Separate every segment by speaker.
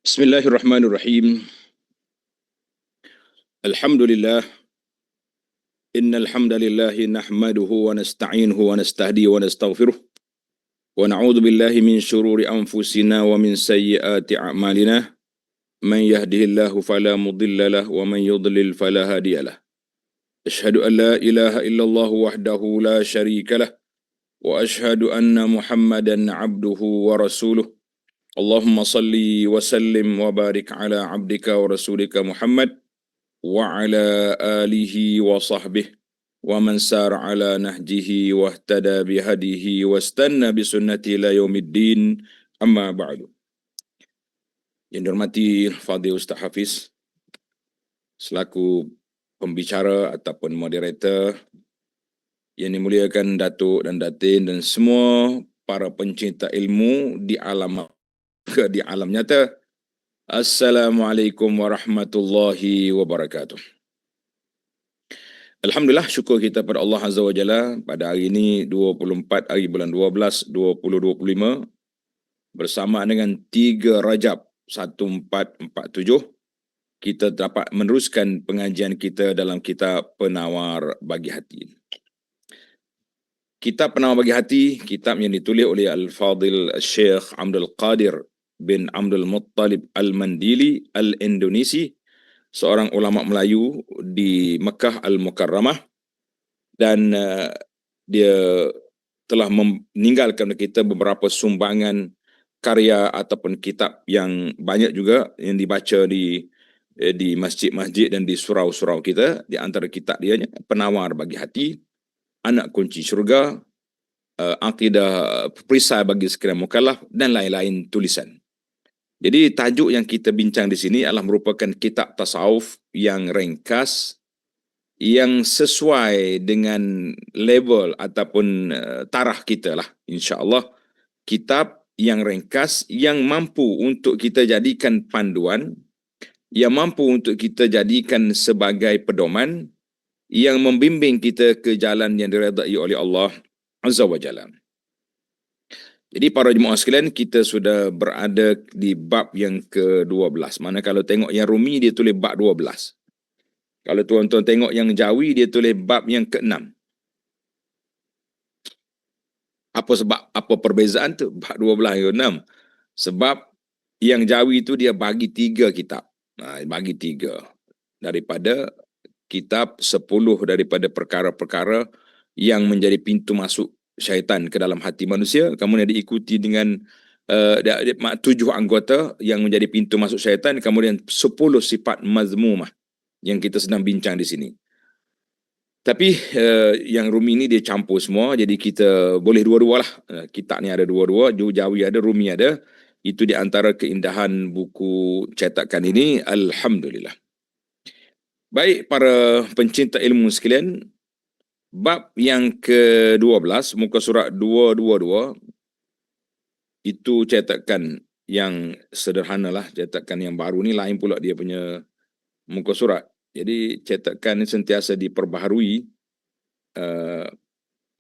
Speaker 1: Bismillahirrahmanirrahim. Alhamdulillah. Innal hamdalillah nahmaduhu wa nasta'inuhu wa nastahdihi wa nastaghfiruh. Wa na'udzu billahi min syururi anfusina wa min sayyiati a'malina. Man yahdihillahu fala mudilla lahu wa man yudlil fala hadiyalah. Asyhadu an la ilaha illallah wahdahu la syarika lah wa asyhadu anna Muhammadan 'abduhu wa rasuluh. Allahumma salli wa sallim wa barik ala 'abdika wa rasulika Muhammad wa ala alihi wa sahbihi wa man sar ala nahjihi wa ihtada bihadihi wa istanna bisunnati ila yaumiddin, amma ba'du. Yang dihormati Fadil Ustaz Hafiz selaku pembicara ataupun moderator, yang dimuliakan Datuk dan Datin dan semua para pencinta ilmu di alam nyata. Assalamualaikum warahmatullahi wabarakatuh. Alhamdulillah, syukur kita pada Allah Azza wa Jalla pada hari ini 24 hari bulan 12 2025 bersama dengan 3 Rajab 1447 kita dapat meneruskan pengajian kita dalam kitab Penawar Bagi Hati. Kitab Penawar Bagi Hati, kitab yang ditulis oleh Al-Fadil Syekh Abdul Qadir bin Abdul Muttalib Al-Mandili Al-Indonesi, seorang ulama Melayu di Mekah Al-Mukarramah, dan dia telah meninggalkan kita beberapa sumbangan karya ataupun kitab yang banyak juga yang dibaca di masjid-masjid dan di surau-surau kita. Di antara kitab dia Penawar Bagi Hati, Anak Kunci Syurga, Akidah Perisai bagi Sekalian Mukallaf, dan lain-lain tulisan. Jadi tajuk yang kita bincang di sini adalah merupakan kitab tasawuf yang ringkas, yang sesuai dengan level ataupun taraf kita lah, insya-Allah. Kitab yang ringkas, yang mampu untuk kita jadikan panduan, yang mampu untuk kita jadikan sebagai pedoman, yang membimbing kita ke jalan yang diredai oleh Allah Azza wa Jalla. Jadi para jemaah sekalian, kita sudah berada di bab yang ke-12. Mana kalau tengok yang Rumi, dia tulis bab 12. Kalau tuan-tuan tengok yang Jawi, dia tulis bab yang ke-6. Apa sebab? Apa perbezaan tu? Bab 12 yang ke-6. Sebab yang Jawi itu dia bagi 3 kitab. Bagi 3. Daripada kitab 10 daripada perkara-perkara yang menjadi pintu masuk syaitan ke dalam hati manusia, kemudian diikuti dengan 7 anggota yang menjadi pintu masuk syaitan, kemudian 10 sifat mazmumah yang kita sedang bincang di sini. Tapi yang Rumi ini dia campur semua, jadi kita boleh dua-dua lah. Kitab ni ada dua-dua, Jawi ada, Rumi ada. Itu di antara keindahan buku cetakan ini, alhamdulillah. Baik para pencinta ilmu sekalian, bab yang ke-12, muka surat 222, itu cetakan yang sederhana lah, cetakan yang baru ni lain pula dia punya muka surat. Jadi cetakan ni sentiasa diperbaharui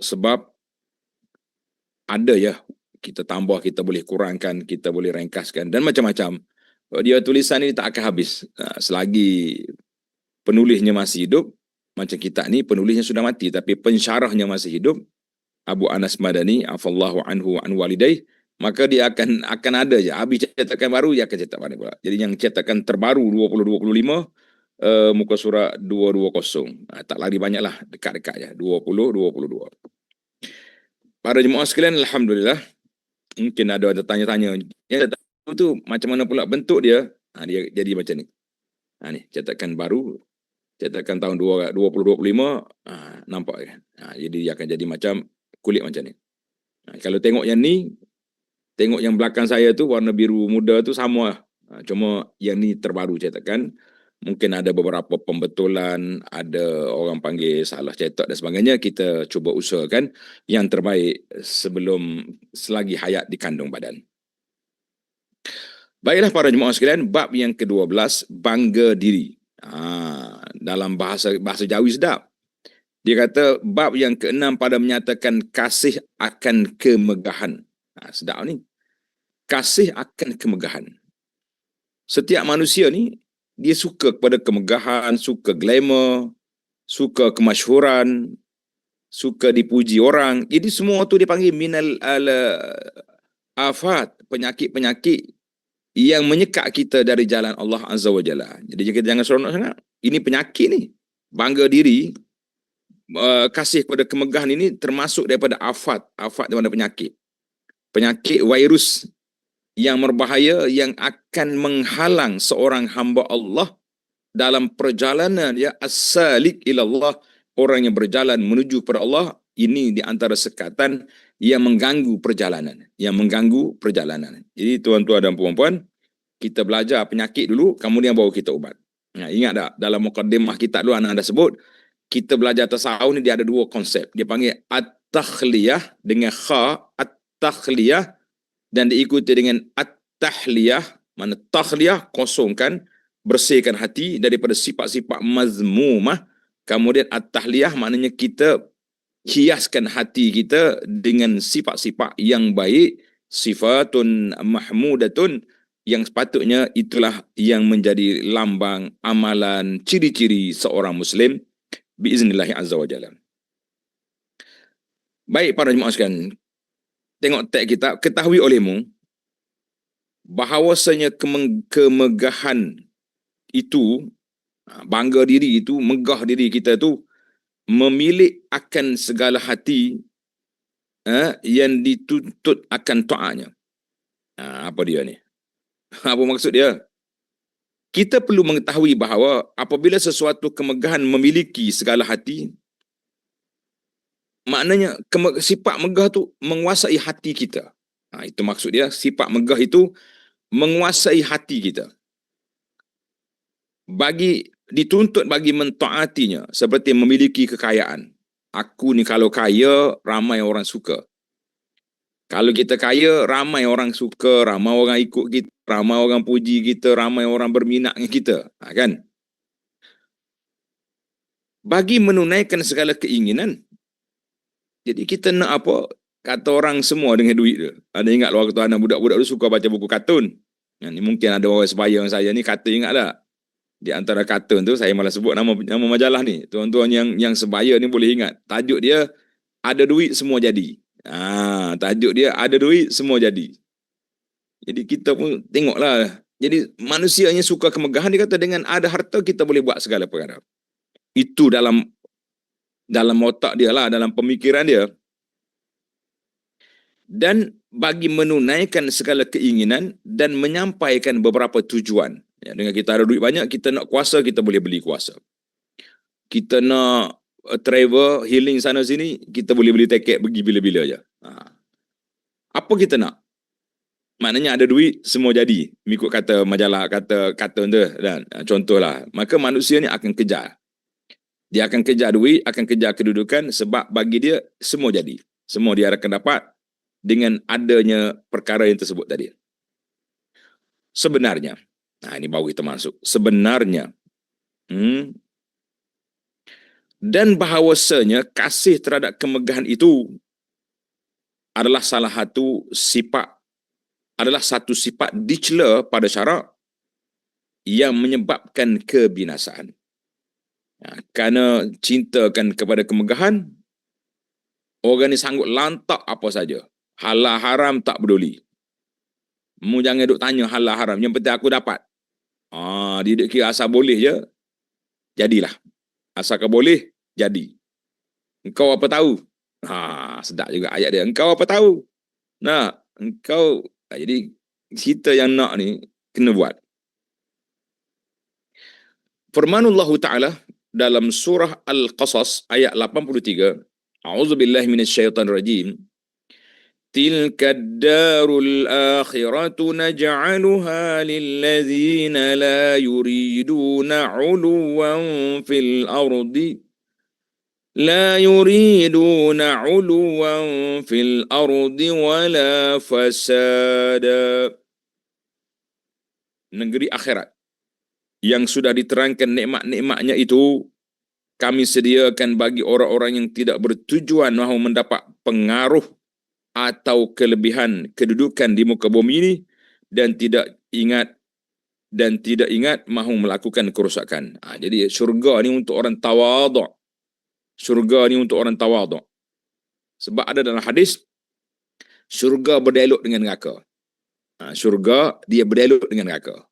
Speaker 1: sebab ada ya, kita tambah, kita boleh kurangkan, kita boleh ringkaskan dan macam-macam. Dia tulisan ni tak akan habis selagi penulisnya masih hidup. Macam kitab ni penulisnya sudah mati tapi pensyarahnya masih hidup, Abu Anas Madani afallahu anhu wa an walidayh, maka dia akan ada je. Habis cetakan baru dia akan cetak balik pula. Jadi yang cetakan terbaru 2025 muka surat 220. Tak lari banyaklah, dekat-dekat je 2022. Para jemaah sekalian, alhamdulillah, mungkin ada tanya-tanya. Yang tahu tu macam mana pula bentuk dia? Dia jadi macam ni. Ni cetakan baru, cetakan tahun 2025, nampak kan? Jadi dia akan jadi macam kulit macam ni. Kalau tengok yang ni, tengok yang belakang saya tu warna biru muda tu sama. Cuma yang ni terbaru cetakan. Mungkin ada beberapa pembetulan, ada orang panggil salah cetak dan sebagainya. Kita cuba usahakan yang terbaik sebelum selagi hayat dikandung badan. Baiklah para jemaah sekalian, bab yang ke-12, bangga diri. Dalam bahasa Jawi sedap. Dia kata bab yang ke-6 pada menyatakan kasih akan kemegahan. Sedap ni. Kasih akan kemegahan. Setiap manusia ni, dia suka kepada kemegahan, suka glamour, suka kemasyhuran, suka dipuji orang. Jadi semua tu dipanggil minal afat, penyakit-penyakit yang menyekat kita dari jalan Allah Azza wa Jalla. Jadi kita jangan seronok sangat. Ini penyakit ni. Bangga diri, kasih kepada kemegahan ini termasuk daripada afat daripada penyakit. Penyakit virus yang berbahaya yang akan menghalang seorang hamba Allah dalam perjalanan ya as-salik ilallah, orang yang berjalan menuju kepada Allah. Ini di antara sekatan yang mengganggu perjalanan, Jadi tuan-tuan dan puan-puan, kita belajar penyakit dulu, kemudian baru kita ubat. Ingat tak, dalam mukaddimah kita dulu anak anda sebut, kita belajar tasawuf ni dia ada dua konsep. Dia panggil at-takhliyah dengan kha, at-takhliyah, dan diikuti dengan at-tahliyah. Mana takhliyah, kosongkan, bersihkan hati daripada sifat-sifat mazmumah. Kemudian at-tahliyah maknanya kita hiaskan hati kita dengan sifat-sifat yang baik, sifatun mahmudatun, yang sepatutnya itulah yang menjadi lambang amalan ciri-ciri seorang Muslim biiznillah azza wa jalla. Baik para jemaah sekalian, tengok teks kita, ketahui olehmu bahawasanya kemegahan itu, bangga diri itu, megah diri kita tu memilik akan segala hati yang dituntut akan taatnya. Apa dia ni? Apa maksud dia? Kita perlu mengetahui bahawa apabila sesuatu kemegahan memiliki segala hati, maknanya sifat megah tu menguasai hati kita. Itu maksud dia, sifat megah itu menguasai hati kita. Dituntut bagi mentaatinya, seperti memiliki kekayaan. Aku ni kalau kaya, ramai orang suka. Kalau kita kaya, ramai orang suka, ramai orang ikut kita, ramai orang puji kita, ramai orang berminat dengan kita. Kan? Bagi menunaikan segala keinginan, jadi kita nak apa? Kata orang semua dengan duit dia. Ada ingat waktu anak budak-budak tu suka baca buku kartun? Ni mungkin ada orang sebaya yang saya ni kata, ingat tak? Di antara kartun tu, saya malah sebut nama majalah ni. Tuan-tuan yang sebaya ni boleh ingat. Tajuk dia, ada duit semua jadi. Tajuk dia, ada duit semua jadi. Jadi kita pun tengoklah. Jadi manusia yang suka kemegahan, dia kata dengan ada harta kita boleh buat segala perkara. Itu dalam otak dia lah, dalam pemikiran dia. Dan bagi menunaikan segala keinginan dan menyampaikan beberapa tujuan. Dengan kita ada duit banyak, kita nak kuasa, kita boleh beli kuasa. Kita nak travel, healing sana sini, kita boleh beli tiket pergi bila-bila je. Apa kita nak? Maknanya ada duit, semua jadi. Mengikut kata majalah, kata tu dan contohlah. Maka manusia ni akan kejar. Dia akan kejar duit, akan kejar kedudukan, sebab bagi dia semua jadi. Semua dia akan dapat dengan adanya perkara yang tersebut tadi. Sebenarnya, ini baru kita masuk. Sebenarnya, dan bahawasanya kasih terhadap kemegahan itu adalah satu sifat dicela pada syarak yang menyebabkan kebinasaan. Kerana cintakan kepada kemegahan, orang ni sanggup lantak apa saja. Halal haram tak peduli. Mu jangan duk tanya halal haram, yang penting aku dapat. Dia kira asal boleh je, jadilah. Asalkan boleh, jadi. Engkau apa tahu? Sedap juga ayat dia. Engkau apa tahu? Engkau. Jadi, kita yang nak ni, kena buat. Firmanullah Ta'ala dalam surah Al-Qasas ayat 83, A'udzubillahi minasyaitanirrajim. Tilka ad-darul akhiratu naj'aluha lilladzina la yuriduna 'uluwan fil ardi wala fasada. Negeri akhirat yang sudah diterangkan nikmat-nikmatnya itu kami sediakan bagi orang-orang yang tidak bertujuan mahu mendapat pengaruh atau kelebihan kedudukan di muka bumi ini dan tidak ingat dan tidak ingat mahu melakukan kerosakan. Jadi syurga ni untuk orang tawaduk. Syurga ni untuk orang tawaduk. Sebab ada dalam hadis, syurga berdialog dengan neraka. Syurga dia berdialog dengan neraka.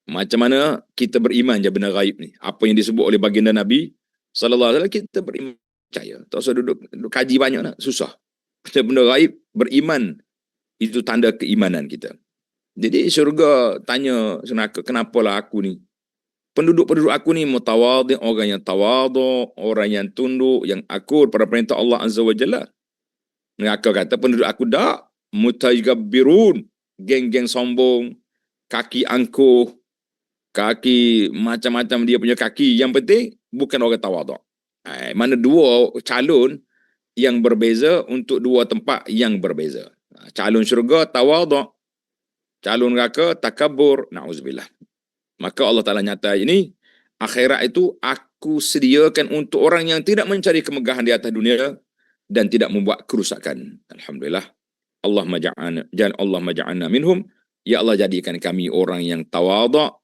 Speaker 1: Macam mana kita beriman je benda gaib ni? Apa yang disebut oleh baginda Nabi sallallahu alaihi wasallam, kita beriman percaya. Tak usah duduk kaji banyak nak, susah. Kita benda gaib beriman, itu tanda keimanan kita. Jadi syurga tanya neraka, kenapalah aku ni? Penduduk-penduduk aku ni mutawadhi, orang yang tawadhu, orang yang tunduk, yang akur pada perintah Allah Azza wa Jalla. Neraka kata penduduk aku dak, mutajabbirun, geng-geng sombong, kaki angkuh, kaki macam-macam dia punya kaki. Yang penting bukan orang tawaduk. Mana dua calon yang berbeza untuk dua tempat yang berbeza. Calon syurga tawaduk, calon neraka takabur. Na'udzubillah. Maka Allah Ta'ala nyata ini, akhirat itu aku sediakan untuk orang yang tidak mencari kemegahan di atas dunia dan tidak membuat kerusakan. Alhamdulillah. Allah maja'ana minhum. Ya Allah, jadikan kami orang yang tawaduk.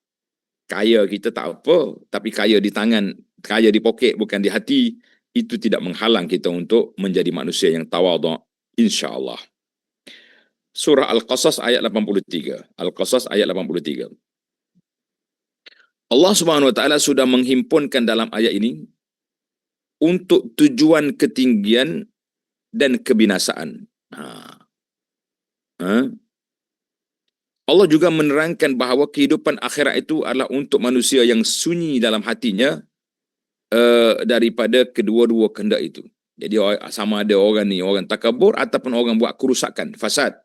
Speaker 1: Kaya kita tak apa, tapi kaya di tangan, kaya di poket bukan di hati, itu tidak menghalang kita untuk menjadi manusia yang tawaduk, insya-Allah. Surah Al-Qasas ayat 83. Al-Qasas ayat 83. Allah Subhanahu wa taala sudah menghimpunkan dalam ayat ini untuk tujuan ketinggian dan kebinasaan. Allah juga menerangkan bahawa kehidupan akhirat itu adalah untuk manusia yang sunyi dalam hatinya daripada kedua-dua kehendak itu. Jadi sama ada orang ni orang takabur ataupun orang buat kerusakan, fasad.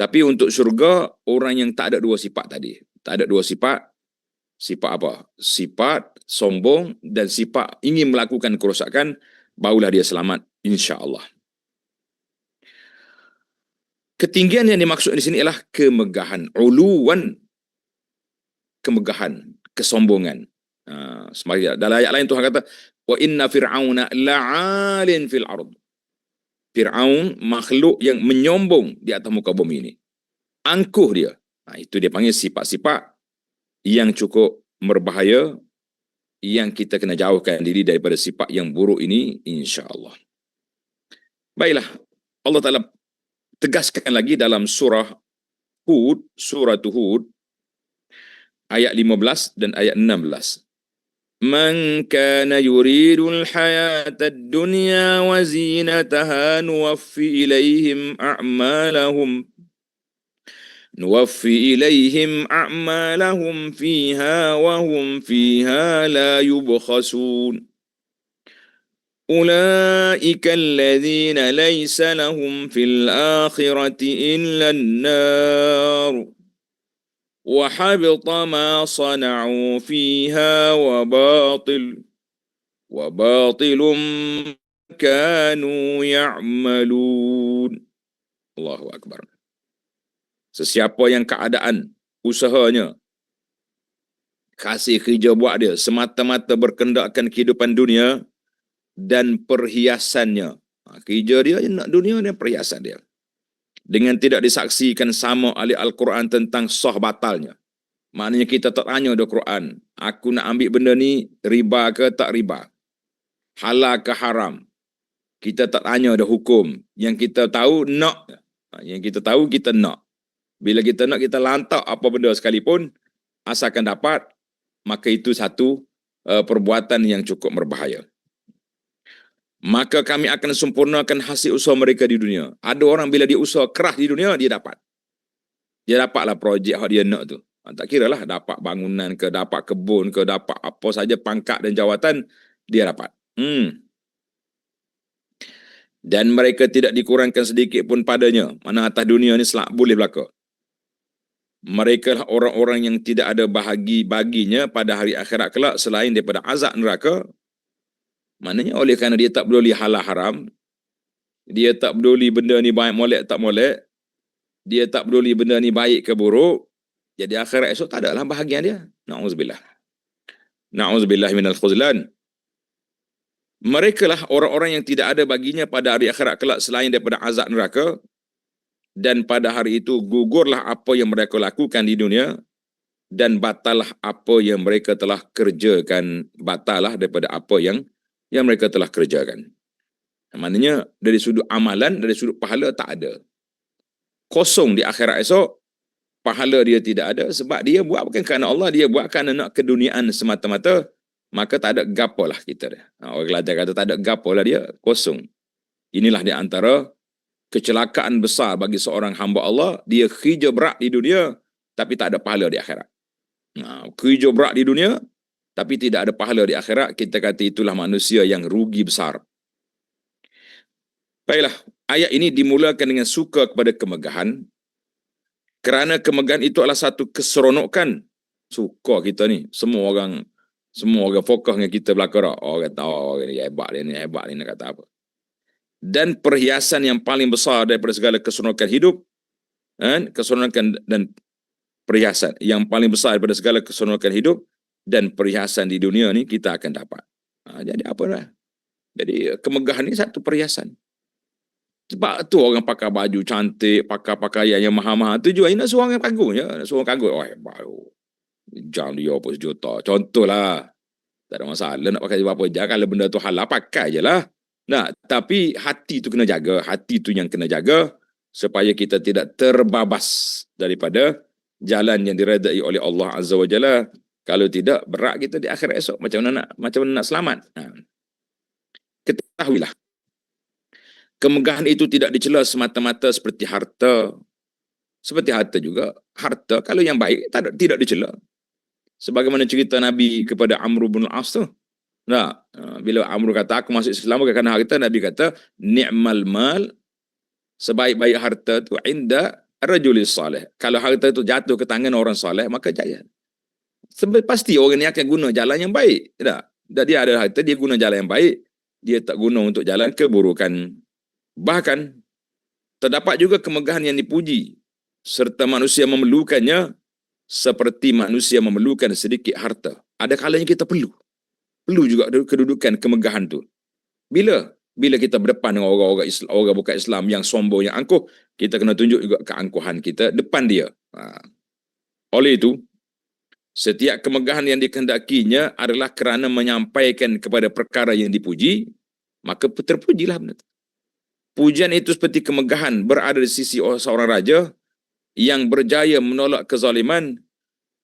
Speaker 1: Tapi untuk syurga, orang yang tak ada dua sifat tadi. Tak ada dua sifat. Sifat apa? Sifat sombong dan sifat ingin melakukan kerosakan, barulah dia selamat, insya-Allah. Ketinggian yang dimaksud di sini ialah kemegahan, uluwan, kemegahan, kesombongan. Dalam ayat lain Tuhan kata, wa inna fir'auna la'alin fil ard. Fir'aun makhluk yang menyombong di atas muka bumi ini. Angkuh dia. Itu dia panggil sifat-sifat yang cukup berbahaya, yang kita kena jauhkan diri daripada sifat yang buruk ini, insya-Allah. Baiklah, Allah Ta'ala tegaskan lagi dalam surah Hud, surah Hud, ayat 15 dan ayat 16. Man kana yuridul hayatad dunya wa zinataha nuwaffi ilaihim a'malahum fiha wa hum fiha la yubkhasun. أولئك الذين ليس لهم في الآخرة إلا النار وحبط ما صنعوا فيها وباطل كانوا يعملون. Allahu Akbar. Sesiapa yang keadaan usahanya, kasih kerja buat dia semata-mata berkendakkan kehidupan dunia dan perhiasannya. Kerja dia nak dunia dan perhiasan dia. Dengan tidak disaksikan sama ahli Al-Quran tentang sah batalnya. Maknanya kita tak tanya dah Quran, aku nak ambil benda ni, riba ke tak riba? Halal ke haram? Kita tak tanya dah hukum. Yang kita tahu nak. Yang kita tahu kita nak. Bila kita nak, kita lantak apa benda sekalipun, asalkan dapat, maka itu satu perbuatan yang cukup berbahaya. Maka kami akan sempurnakan hasil usaha mereka di dunia. Ada orang bila dia usaha keras di dunia, dia dapat. Dia dapatlah projek yang dia nak tu. Tak kira lah dapat bangunan ke, dapat kebun ke, dapat apa saja pangkat dan jawatan, dia dapat. Dan mereka tidak dikurangkan sedikit pun padanya. Mana atas dunia ni boleh berlaku. Mereka lah orang-orang yang tidak ada baginya pada hari akhirat kelak selain daripada azab neraka. Maknanya oleh kerana dia tak peduli halal haram, dia tak peduli benda ni baik molek tak molek, dia tak peduli benda ni baik ke buruk, jadi akhirat esok tak adalah bahagian dia. Na'udzubillah. Na'udzubillah minal khuzlan. Mereka lah orang-orang yang tidak ada baginya pada hari akhirat kelak selain daripada azab neraka, dan pada hari itu gugurlah apa yang mereka lakukan di dunia, dan batallah apa yang mereka telah kerjakan, batallah daripada apa yang mereka telah kerjakan. Maknanya dari sudut amalan, dari sudut pahala tak ada. Kosong di akhirat esok, pahala dia tidak ada sebab dia buat bukan kerana Allah, dia buat kerana nak keduniaan semata-mata, maka tak ada gapo lah kita dia. Orang Kelantan kata tak ada gapo lah, dia kosong. Inilah di antara kecelakaan besar bagi seorang hamba Allah, dia kerja berat di dunia tapi tak ada pahala di akhirat. Kerja berat di dunia tapi tidak ada pahala di akhirat, kita kata itulah manusia yang rugi besar. Baiklah, ayat ini dimulakan dengan suka kepada kemegahan, kerana kemegahan itu adalah satu keseronokan. Suka kita ni, semua orang fokus dengan kita belakang. Orang kata, oh ni hebat ni nak kata apa. Dan perhiasan yang paling besar daripada segala keseronokan hidup, keseronokan dan perhiasan yang paling besar daripada segala keseronokan hidup dan perhiasan di dunia ni kita akan dapat. Jadi apa dah? Jadi kemegahan ni satu perhiasan. Sebab tu orang pakai baju cantik, pakai pakaian yang mahal-mahal tu juga nak suruh orang kagum je, nak suruh orang kagum. Oh hebat. Jam dia apa sejuta. Contohlah. Tak ada masalah nak pakai berapa jam, kalau benda tu halal pakai je lah. Nah, tapi hati tu kena jaga, hati tu yang kena jaga supaya kita tidak terbabas daripada jalan yang diredai oleh Allah Azza wa Jalla. Kalau tidak, berat kita di akhirat esok. Macam mana nak selamat? Ketahuilah, kemegahan itu tidak dicela semata-mata seperti harta. Seperti harta juga, harta kalau yang baik tidak dicela. Sebagaimana cerita Nabi kepada Amr bin Al-As tu. Nah, bila Amr kata aku masuk Islam kerana harta, Nabi kata ni'mal mal, sebaik-baik harta tu inda rajulis salih. Kalau harta itu jatuh ke tangan orang saleh, maka jaya. Sebab pasti orang ni akan guna jalan yang baik. Tak? Dan dia ada harta, dia guna jalan yang baik, dia tak guna untuk jalan keburukan. Bahkan terdapat juga kemegahan yang dipuji serta manusia memerlukannya seperti manusia memerlukan sedikit harta. Ada kalanya kita perlu juga kedudukan kemegahan tu. Bila kita berdepan dengan orang bukan Islam yang sombong, yang angkuh, kita kena tunjuk juga keangkuhan kita depan dia. Oleh itu, setiap kemegahan yang dikehendakinya adalah kerana menyampaikan kepada perkara yang dipuji, maka terpujilah benda itu. Pujian itu seperti kemegahan berada di sisi seorang raja yang berjaya menolak kezaliman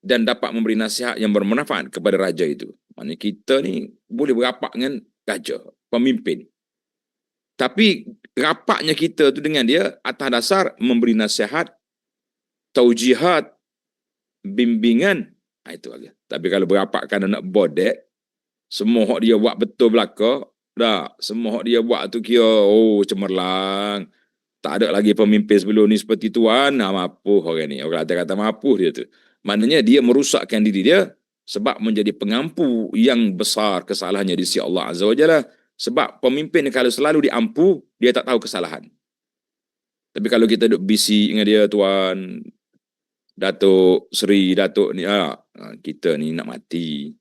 Speaker 1: dan dapat memberi nasihat yang bermanfaat kepada raja itu. Maksudnya kita ni boleh berapak dengan raja, pemimpin. Tapi rapaknya kita tu dengan dia atas dasar memberi nasihat, taujihat, bimbingan. Itu aja. Tapi kalau berapak kerana nak bodek, semua hak dia buat betul belaka, dah, semua hak dia buat tu kira cemerlang. Tak ada lagi pemimpin sebelum ni seperti tuan, mapuh orang ni. Orang kata mapuh dia tu. Maknanya dia merusakkan diri dia sebab menjadi pengampu yang besar kesalahannya di sisi Allah Azza wa Jalla. Sebab pemimpin kalau selalu diampu, dia tak tahu kesalahan. Tapi kalau kita duduk busy dengan dia, tuan, Datuk Seri, Datuk ni, kita ni nak mati.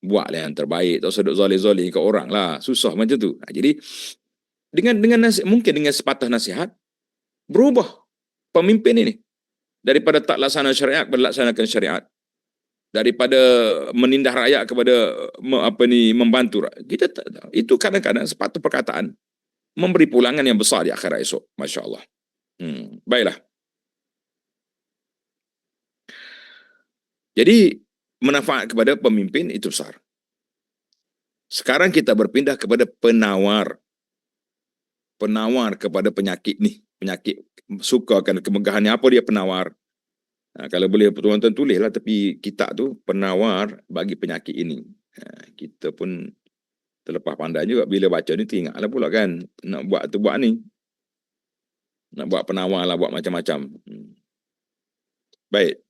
Speaker 1: Buatlah yang terbaik, tak usah duduk zolim-zolim ke orang lah. Susah macam tu. Jadi, mungkin dengan sepatah nasihat, berubah pemimpin ini. Daripada tak laksana syariat kepada laksanakan syariat. Daripada menindah rakyat kepada membantu rakyat. Kita tak tahu. Itu kadang-kadang sepatah perkataan memberi pulangan yang besar di akhirat esok. Masya Allah. Baiklah. Jadi, manfaat kepada pemimpin itu besar. Sekarang kita berpindah kepada penawar. Penawar kepada penyakit ni. Penyakit suka akan kemegahannya. Apa dia penawar? Kalau boleh tuan-tuan tulislah tepi kitab tu, penawar bagi penyakit ini. Kita pun terlepas pandai juga bila baca ni, teringatlah pula kan, nak buat tu buat ni. Nak buat penawar lah, buat macam-macam. Baik.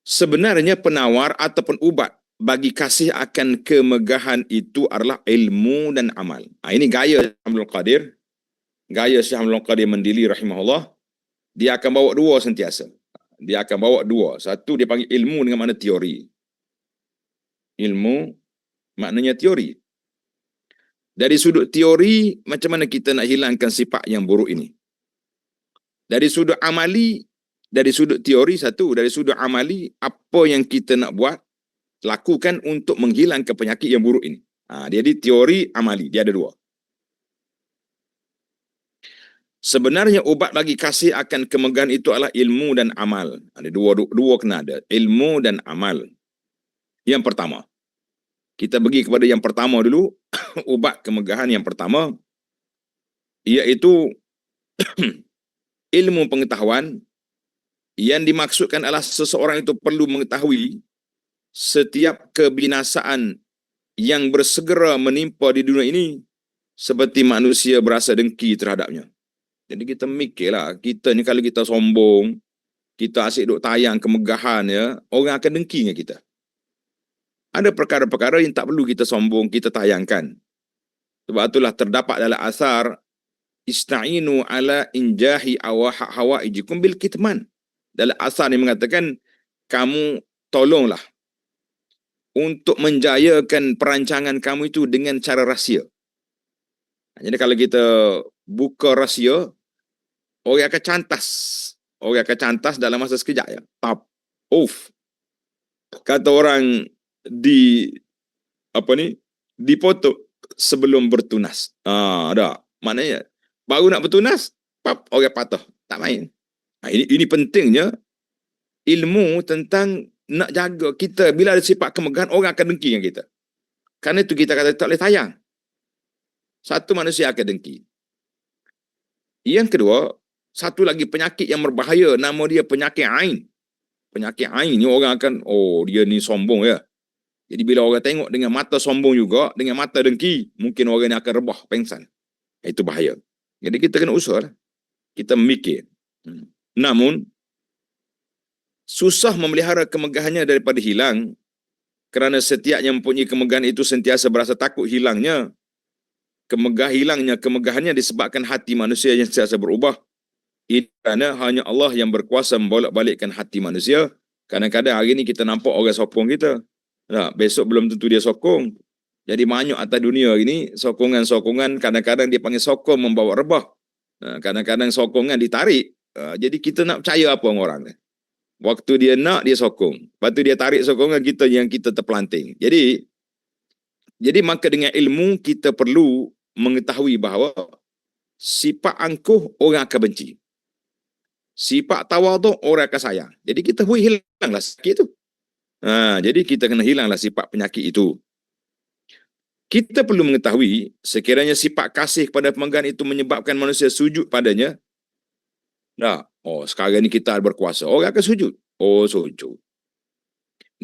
Speaker 1: Sebenarnya penawar ataupun ubat bagi kasih akan kemegahan itu adalah ilmu dan amal. Ini gaya Abdul Qadir. Gaya Syekh Abdul Qadir Mandili rahimahullah. Dia akan bawa dua sentiasa. Dia akan bawa dua. Satu dia panggil ilmu dengan makna teori. Ilmu maknanya teori. Dari sudut teori, macam mana kita nak hilangkan sifat yang buruk ini? Dari sudut amali, Dari sudut teori satu, dari sudut amali, apa yang kita nak buat, lakukan untuk menghilangkan penyakit yang buruk ini. Jadi teori amali, dia ada dua. Sebenarnya ubat bagi kasih akan kemegahan itu adalah ilmu dan amal. Ada dua kena ada, ilmu dan amal. Yang pertama, kita pergi kepada yang pertama dulu, ubat kemegahan yang pertama, iaitu ilmu pengetahuan. Yang dimaksudkan adalah seseorang itu perlu mengetahui setiap kebinasaan yang bersegera menimpa di dunia ini seperti manusia berasa dengki terhadapnya. Jadi kita mikirlah, kita ni kalau kita sombong, kita asyik duk tayang kemegahan ya, orang akan dengki dengan kita. Ada perkara-perkara yang tak perlu kita sombong, kita tayangkan. Sebab itulah terdapat dalam asar, ista'inu ala injahi hawaijikum bil kitman. Dalam asar ni mengatakan, kamu tolonglah untuk menjayakan perancangan kamu itu dengan cara rahsia. Jadi kalau kita buka rahsia, orang akan cantas. Orang akan cantas dalam masa sekejap ya. Tap, off. Kata orang dipotong sebelum bertunas. Dah. Maknanya baru nak bertunas, pap, orang patah. Tak main. Ini pentingnya ilmu tentang nak jaga kita. Bila ada sifat kemegahan, orang akan dengki dengan kita. Kerana itu kita kata tak boleh tayang. Satu, manusia akan dengki. Yang kedua, satu lagi penyakit yang berbahaya, nama dia penyakit ain. Penyakit ain ni orang akan, oh dia ni sombong ya. Jadi bila orang tengok dengan mata sombong juga, dengan mata dengki, mungkin orang ni akan rebah, pengsan. Itu bahaya. Jadi kita kena usaha. Kita mikir. Namun, susah memelihara kemegahannya daripada hilang, kerana setiap yang mempunyai kemegahan itu sentiasa berasa takut hilangnya. Kemegahannya disebabkan hati manusia yang sentiasa berubah. Ini kerana hanya Allah yang berkuasa membolak-balikkan hati manusia. Kadang-kadang hari ini kita nampak orang sokong kita. Besok belum tentu dia sokong. Jadi banyak atas dunia ini, sokongan-sokongan, kadang-kadang dia panggil sokong membawa rebah. Kadang-kadang sokongan ditarik. Jadi kita nak percaya apa orang ni? Waktu dia nak, dia sokong. Lepas tu dia tarik sokongan kita yang kita terpelanting. Jadi maka dengan ilmu kita perlu mengetahui bahawa sifat angkuh orang akan benci. Sifat tawaduk orang akan sayang. Jadi kita hilanglah sakit itu. Jadi kita kena hilanglah sifat penyakit itu. Kita perlu mengetahui sekiranya sifat kasih kepada pemegahan itu menyebabkan manusia sujud padanya. Sekarang ni kita berkuasa. Orang akan sujud. Sujud.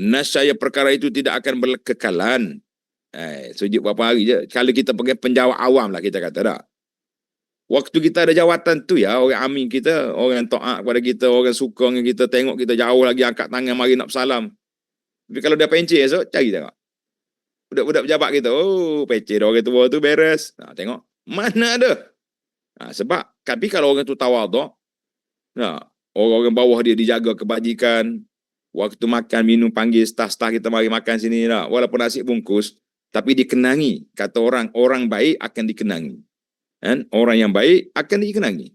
Speaker 1: Nascaya perkara itu tidak akan berkekalan. Sujud berapa hari je. Kalau kita pakai penjawab awam lah kita kata dah. Waktu kita ada jawatan tu ya, orang amin kita, orang taat kepada kita, orang suka dengan kita, tengok kita jauh lagi angkat tangan mari nak bersalam. Tapi kalau dah pencet esok, cari tengok. Budak-budak pejabat kita, pencet dah orang tua tu beres. Tengok, mana ada. Sebab, tapi kalau orang tu tawaduk, orang-orang bawah dia dijaga kebajikan, waktu makan, minum, panggil staf-staf kita mari makan sini, walaupun nasi bungkus, tapi dikenangi. Kata orang baik akan dikenangi. Orang yang baik akan dikenangi.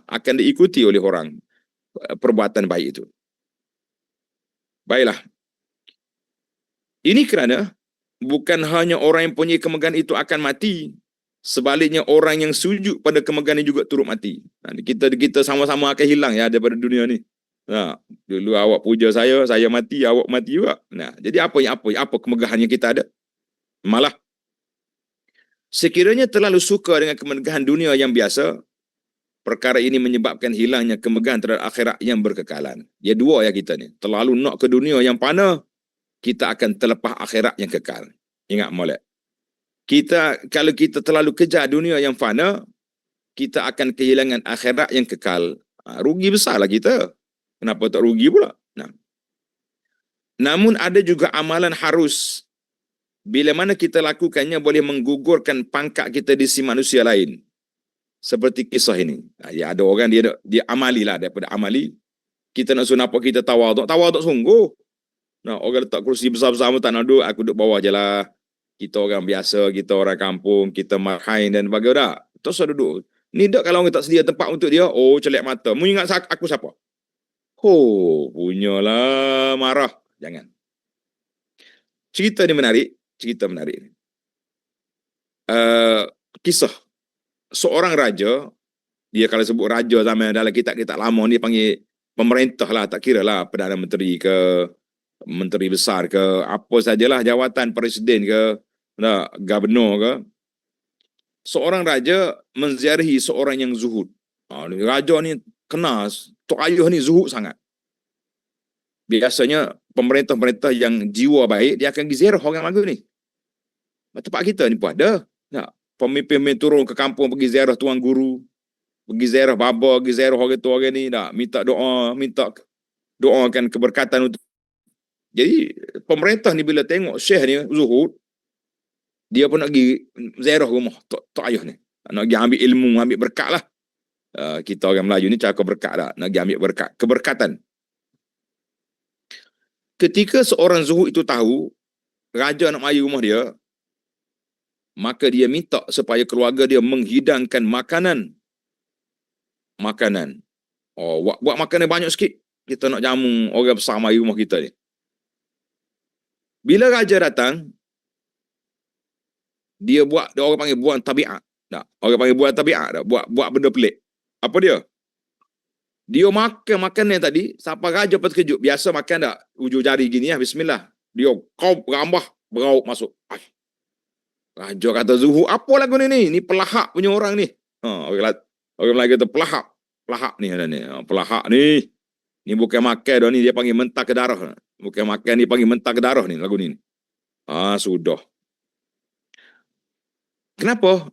Speaker 1: Akan diikuti oleh orang perbuatan baik itu. Baiklah. Ini kerana bukan hanya orang yang punya kemegahan itu akan mati, sebaliknya orang yang sujud pada kemegahan ini juga turut mati. Kita sama-sama akan hilang ya daripada dunia ni. Dulu awak puja saya mati, awak mati juga. Jadi apa kemegahan yang kita ada? Malah sekiranya terlalu suka dengan kemegahan dunia yang biasa, perkara ini menyebabkan hilangnya kemegahan terhadap akhirat yang berkekalan. Dia dua ya kita ni. Terlalu nak ke dunia yang fana, kita akan terlepas akhirat yang kekal. Ingat molek. Kalau kita terlalu kejar dunia yang fana, kita akan kehilangan akhirat yang kekal. Rugi besarlah kita. Kenapa tak rugi pula? Namun ada juga amalan harus. Bila mana kita lakukannya boleh menggugurkan pangkat kita di sisi manusia lain. Seperti kisah ini. Ada orang dia amali lah daripada amali. Kita nak suruh nampak kita tawaduk sungguh. Orang letak kursi besar-besar tak nak duduk, aku duduk bawah je lah. Kita orang biasa, kita orang kampung, kita marhain dan sebagainya. Terus duduk. Ni dak kalau orang tak sedia tempat untuk dia, celak mata. Mu ingat aku siapa? Punyalah marah. Jangan. Cerita ni menarik. Cerita menarik ni. Kisah seorang raja, dia kalau sebut raja zaman dalam kitab-kitab lama ni panggil pemerintah lah, tak kira lah Perdana Menteri ke, Menteri Besar ke, apa sajalah jawatan presiden ke, gubernur ke. Seorang raja menziarahi seorang yang zuhud. Raja ni kena, Tok Ayuh ni zuhud sangat. Biasanya pemerintah-pemerintah yang jiwa baik, dia akan ziarah orang lagu ni. Tempat kita ni pun ada. Pemimpin-pemimpin turun ke kampung pergi ziarah tuan guru, pergi ziarah baba, pergi ziarah orang tua orang ni, minta doakan keberkatan untuk. Jadi pemerintah ni bila tengok syekh ni zuhud, dia pun nak pergi ziarah rumah Tok Ayuh ni. Nak pergi ambil ilmu, ambil berkat lah. Kita orang Melayu ni cakap berkat tak? Nak pergi ambil berkat, keberkatan. Ketika seorang zuhud itu tahu raja nak mari rumah dia, maka dia minta supaya keluarga dia menghidangkan makanan. Buat makanan banyak sikit. Kita nak jamu orang besar mari rumah kita ni. Bila raja datang, dia orang panggil buat tabiat. Orang panggil buat tabiat. Buat benda pelik. Apa dia? Dia makan makanan tadi, sampai raja pun terkejut. Biasa makan tak? Ujung jari gini ya, bismillah. Dia kau rambah, berauk masuk. Raja kata zuhud, apa lagu ni? Ni pelahak punya orang ni. Orang Melayu kata pelahak. Pelahak ni. Pelahak ni. Ni bukan makan dah ni, dia panggil mentah ke darah. Bukan makan ni, panggil mentah ke darah ni lagu ni. Sudah. Kenapa?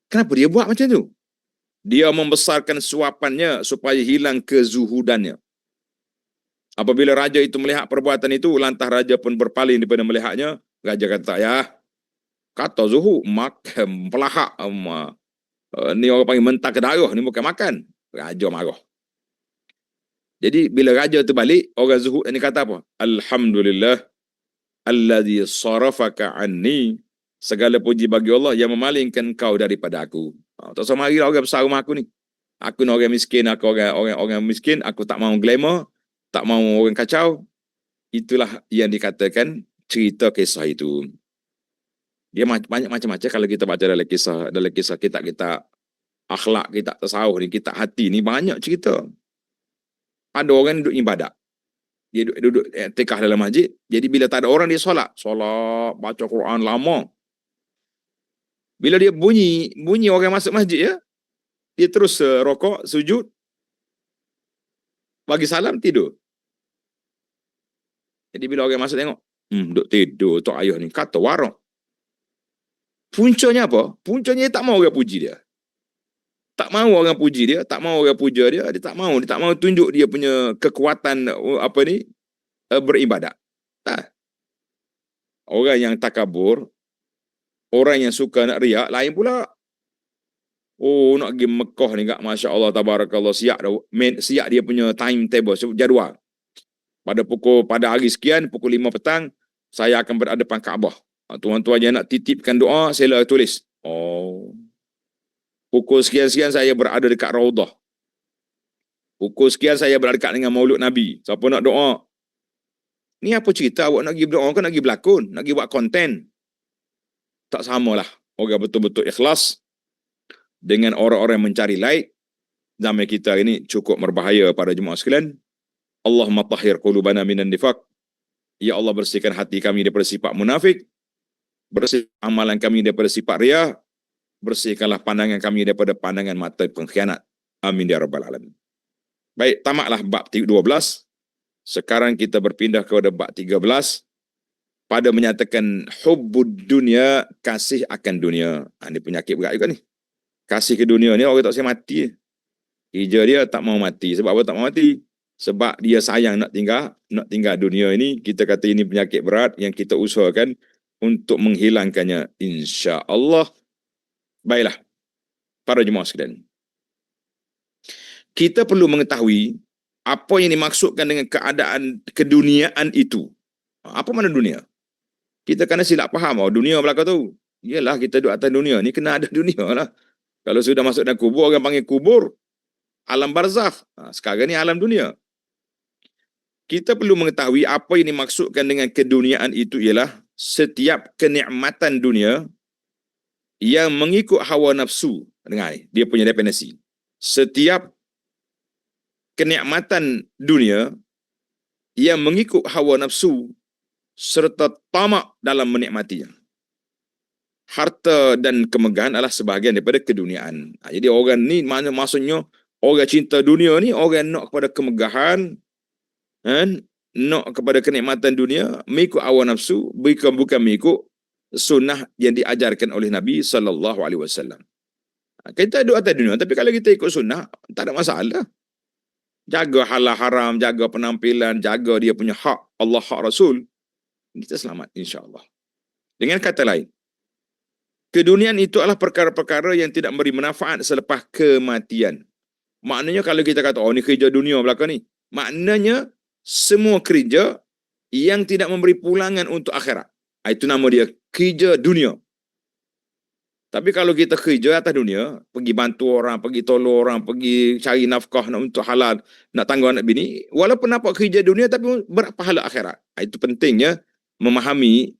Speaker 1: Kenapa dia buat macam tu? Dia membesarkan suapannya supaya hilang kezuhudannya. Apabila raja itu melihat perbuatan itu, lantas raja pun berpaling daripada melihatnya. Raja kata, kata zuhud, makan pelahak. Ni orang panggil mentah ke darah, ni bukan makan. Raja marah. Jadi bila raja tu balik, orang zuhud ni kata apa? Alhamdulillah alladhi sarafaka anni. Segala puji bagi Allah yang memalingkan kau daripada aku. Tak sama hari orang besar rumah aku ni. Aku ni orang miskin, aku orang miskin, aku tak mau glamour, tak mau orang kacau. Itulah yang dikatakan cerita kisah itu. Dia banyak macam-macam kalau kita baca dalam kisah kita akhlak, kita tasawuf ni, kita hati ni banyak cerita. Ada orang duduk ibadat. Dia duduk tikah dalam masjid. Jadi bila tak ada orang dia solat, baca Quran lama. Bila dia bunyi orang masuk masjid ya, dia terus rokok, sujud, bagi salam, tidur. Jadi bila orang masuk tengok, duduk tidur Tok Ayuh ni, kata warak. Puncanya apa? Puncanya dia tak mau orang puji dia. Tak mau orang puji dia, tak mau orang puja dia, dia tak mau tunjuk dia punya kekuatan beribadat. Tak. Orang yang takabur, orang yang suka nak riak, lain pula. Nak pergi Mekah ni kak, Masya Allah, tabarakallah, siap dia punya timetable, jadual. Pada hari sekian, pukul 5 petang, saya akan berada depan Kaabah. Tuan-tuan yang nak titipkan doa, sila tulis. Pukul sekian-sekian saya berada dekat Raudah. Pukul sekian saya berada dekat dengan Maulud Nabi. Siapa nak doa? Ni apa cerita? Awak nak pergi berdoa ke nak pergi berlakon? Nak pergi buat konten? Tak samalah. Orang betul-betul ikhlas dengan orang-orang yang mencari like. Zaman kita ini cukup berbahaya para jemaah sekalian. Allahumma tahhir qulubana minan nifaq. Ya Allah, bersihkan hati kami daripada sifat munafik. Bersihkan amalan kami daripada sifat riya. Bersihkanlah pandangan kami daripada pandangan mata pengkhianat. Amin ya rabbal alamin. Baik, tamatlah bab 12. Sekarang kita berpindah kepada bab 13. Pada menyatakan hubbud dunia, kasih akan dunia. Ini penyakit berat juga ni. Kasih ke dunia ni orang tak sayang mati. Hijau dia tak mau mati. Sebab apa tak mau mati? Sebab dia sayang nak tinggal dunia ini. Kita kata ini penyakit berat yang kita usahakan untuk menghilangkannya, insya-Allah. Baiklah, para jemaah sekalian. Kita perlu mengetahui apa yang dimaksudkan dengan keadaan keduniaan itu. Apa makna dunia? Kita kena silap faham. Dunia belakang tu. Yalah, kita duduk atas dunia ni, kena ada dunia lah. Kalau sudah masuk dalam kubur, orang panggil kubur alam barzakh. Sekarang ni alam dunia. Kita perlu mengetahui apa yang dimaksudkan dengan keduniaan itu ialah setiap kenikmatan dunia yang mengikut hawa nafsu. Dengar, dia punya definisi. Setiap kenikmatan dunia yang mengikut hawa nafsu serta tamak dalam menikmatinya. Harta dan kemegahan adalah sebahagian daripada keduniaan. Jadi orang ni maksudnya orang cinta dunia ni orang nak kepada kemegahan, kan? Nak kepada kenikmatan dunia, mengikut hawa nafsu, bukan mengikut sunnah yang diajarkan oleh Nabi SAW. Kita duduk atas dunia, tapi kalau kita ikut sunnah, tak ada masalah. Jaga halal haram, jaga penampilan, jaga dia punya hak Allah, hak Rasul, kita selamat insya-Allah. Dengan kata lain, keduniaan itu adalah perkara-perkara yang tidak memberi manfaat selepas kematian. Maknanya kalau kita kata, oh ni kerja dunia belakang ni, maknanya semua kerja yang tidak memberi pulangan untuk akhirat. Itu nama dia kerja dunia. Tapi kalau kita kerja atas dunia, pergi bantu orang, pergi tolong orang, pergi cari nafkah nak untuk halal, nak tanggung anak bini, walaupun nampak kerja dunia tapi berpahala akhirat. Itu pentingnya memahami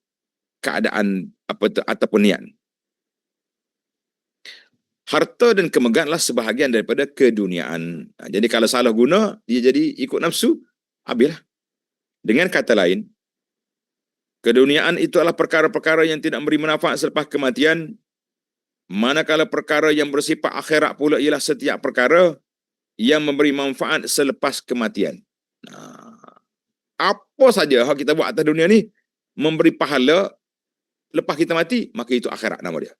Speaker 1: keadaan ataupun niat. Harta dan kemegahanlah sebahagian daripada keduniaan. Jadi kalau salah guna, dia jadi ikut nafsu, habislah. Dengan kata lain, keduniaan itu adalah perkara-perkara yang tidak memberi manfaat selepas kematian, manakala perkara yang bersifat akhirat pula ialah setiap perkara yang memberi manfaat selepas kematian. Apa saja yang kita buat atas dunia ni memberi pahala lepas kita mati, maka itu akhirat nama dia.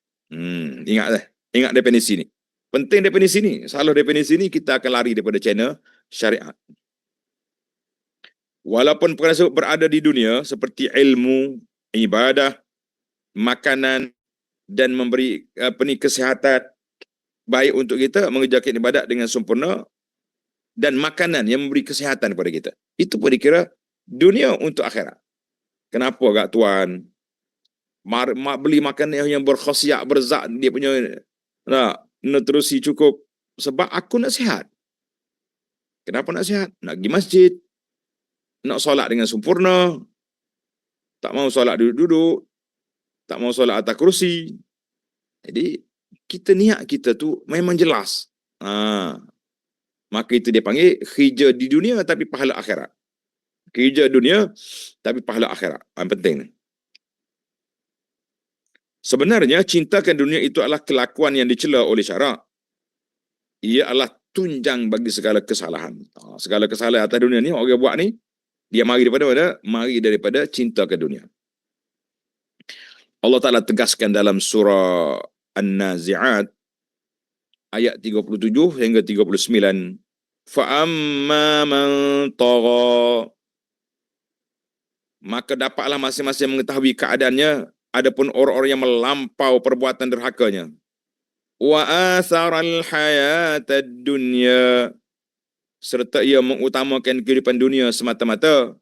Speaker 1: Ingat definisi ni. Penting definisi ni. Salah definisi ni, kita akan lari daripada channel syariat. Walaupun perkara tersebut berada di dunia seperti ilmu, ibadah, makanan dan memberi kesihatan baik untuk kita mengerjakan ibadat dengan sempurna, dan makanan yang memberi kesihatan kepada kita, itu pun dikira dunia untuk akhirat. Kenapa kak tuan beli makanan yang berkhasiat, berzat, dia punya nutrisi cukup? Sebab aku nak sihat. Kenapa nak sihat? Nak pergi masjid, nak solat dengan sempurna, tak mau solat duduk-duduk, tak mau solat atas kerusi. Jadi kita niat kita tu memang jelas. Maka itu dia panggil kerja di dunia tapi pahala akhirat. Kerja dunia tapi pahala akhirat. Penting ni. Sebenarnya cintakan dunia itu adalah kelakuan yang dicela oleh syarak. Ia adalah tunjang bagi segala kesalahan. Segala kesalahan atas dunia ni orang buat ni, dia mari daripada cinta ke dunia. Allah Ta'ala tegaskan dalam surah An-Nazi'at ayat 37 hingga 39. Fa'amma man tagha, maka dapatlah masing-masing mengetahui keadaannya, adapun orang-orang yang melampau perbuatan derhakanya. Wa atharal hayatad dunya, serta ia mengutamakan kehidupan dunia semata-mata.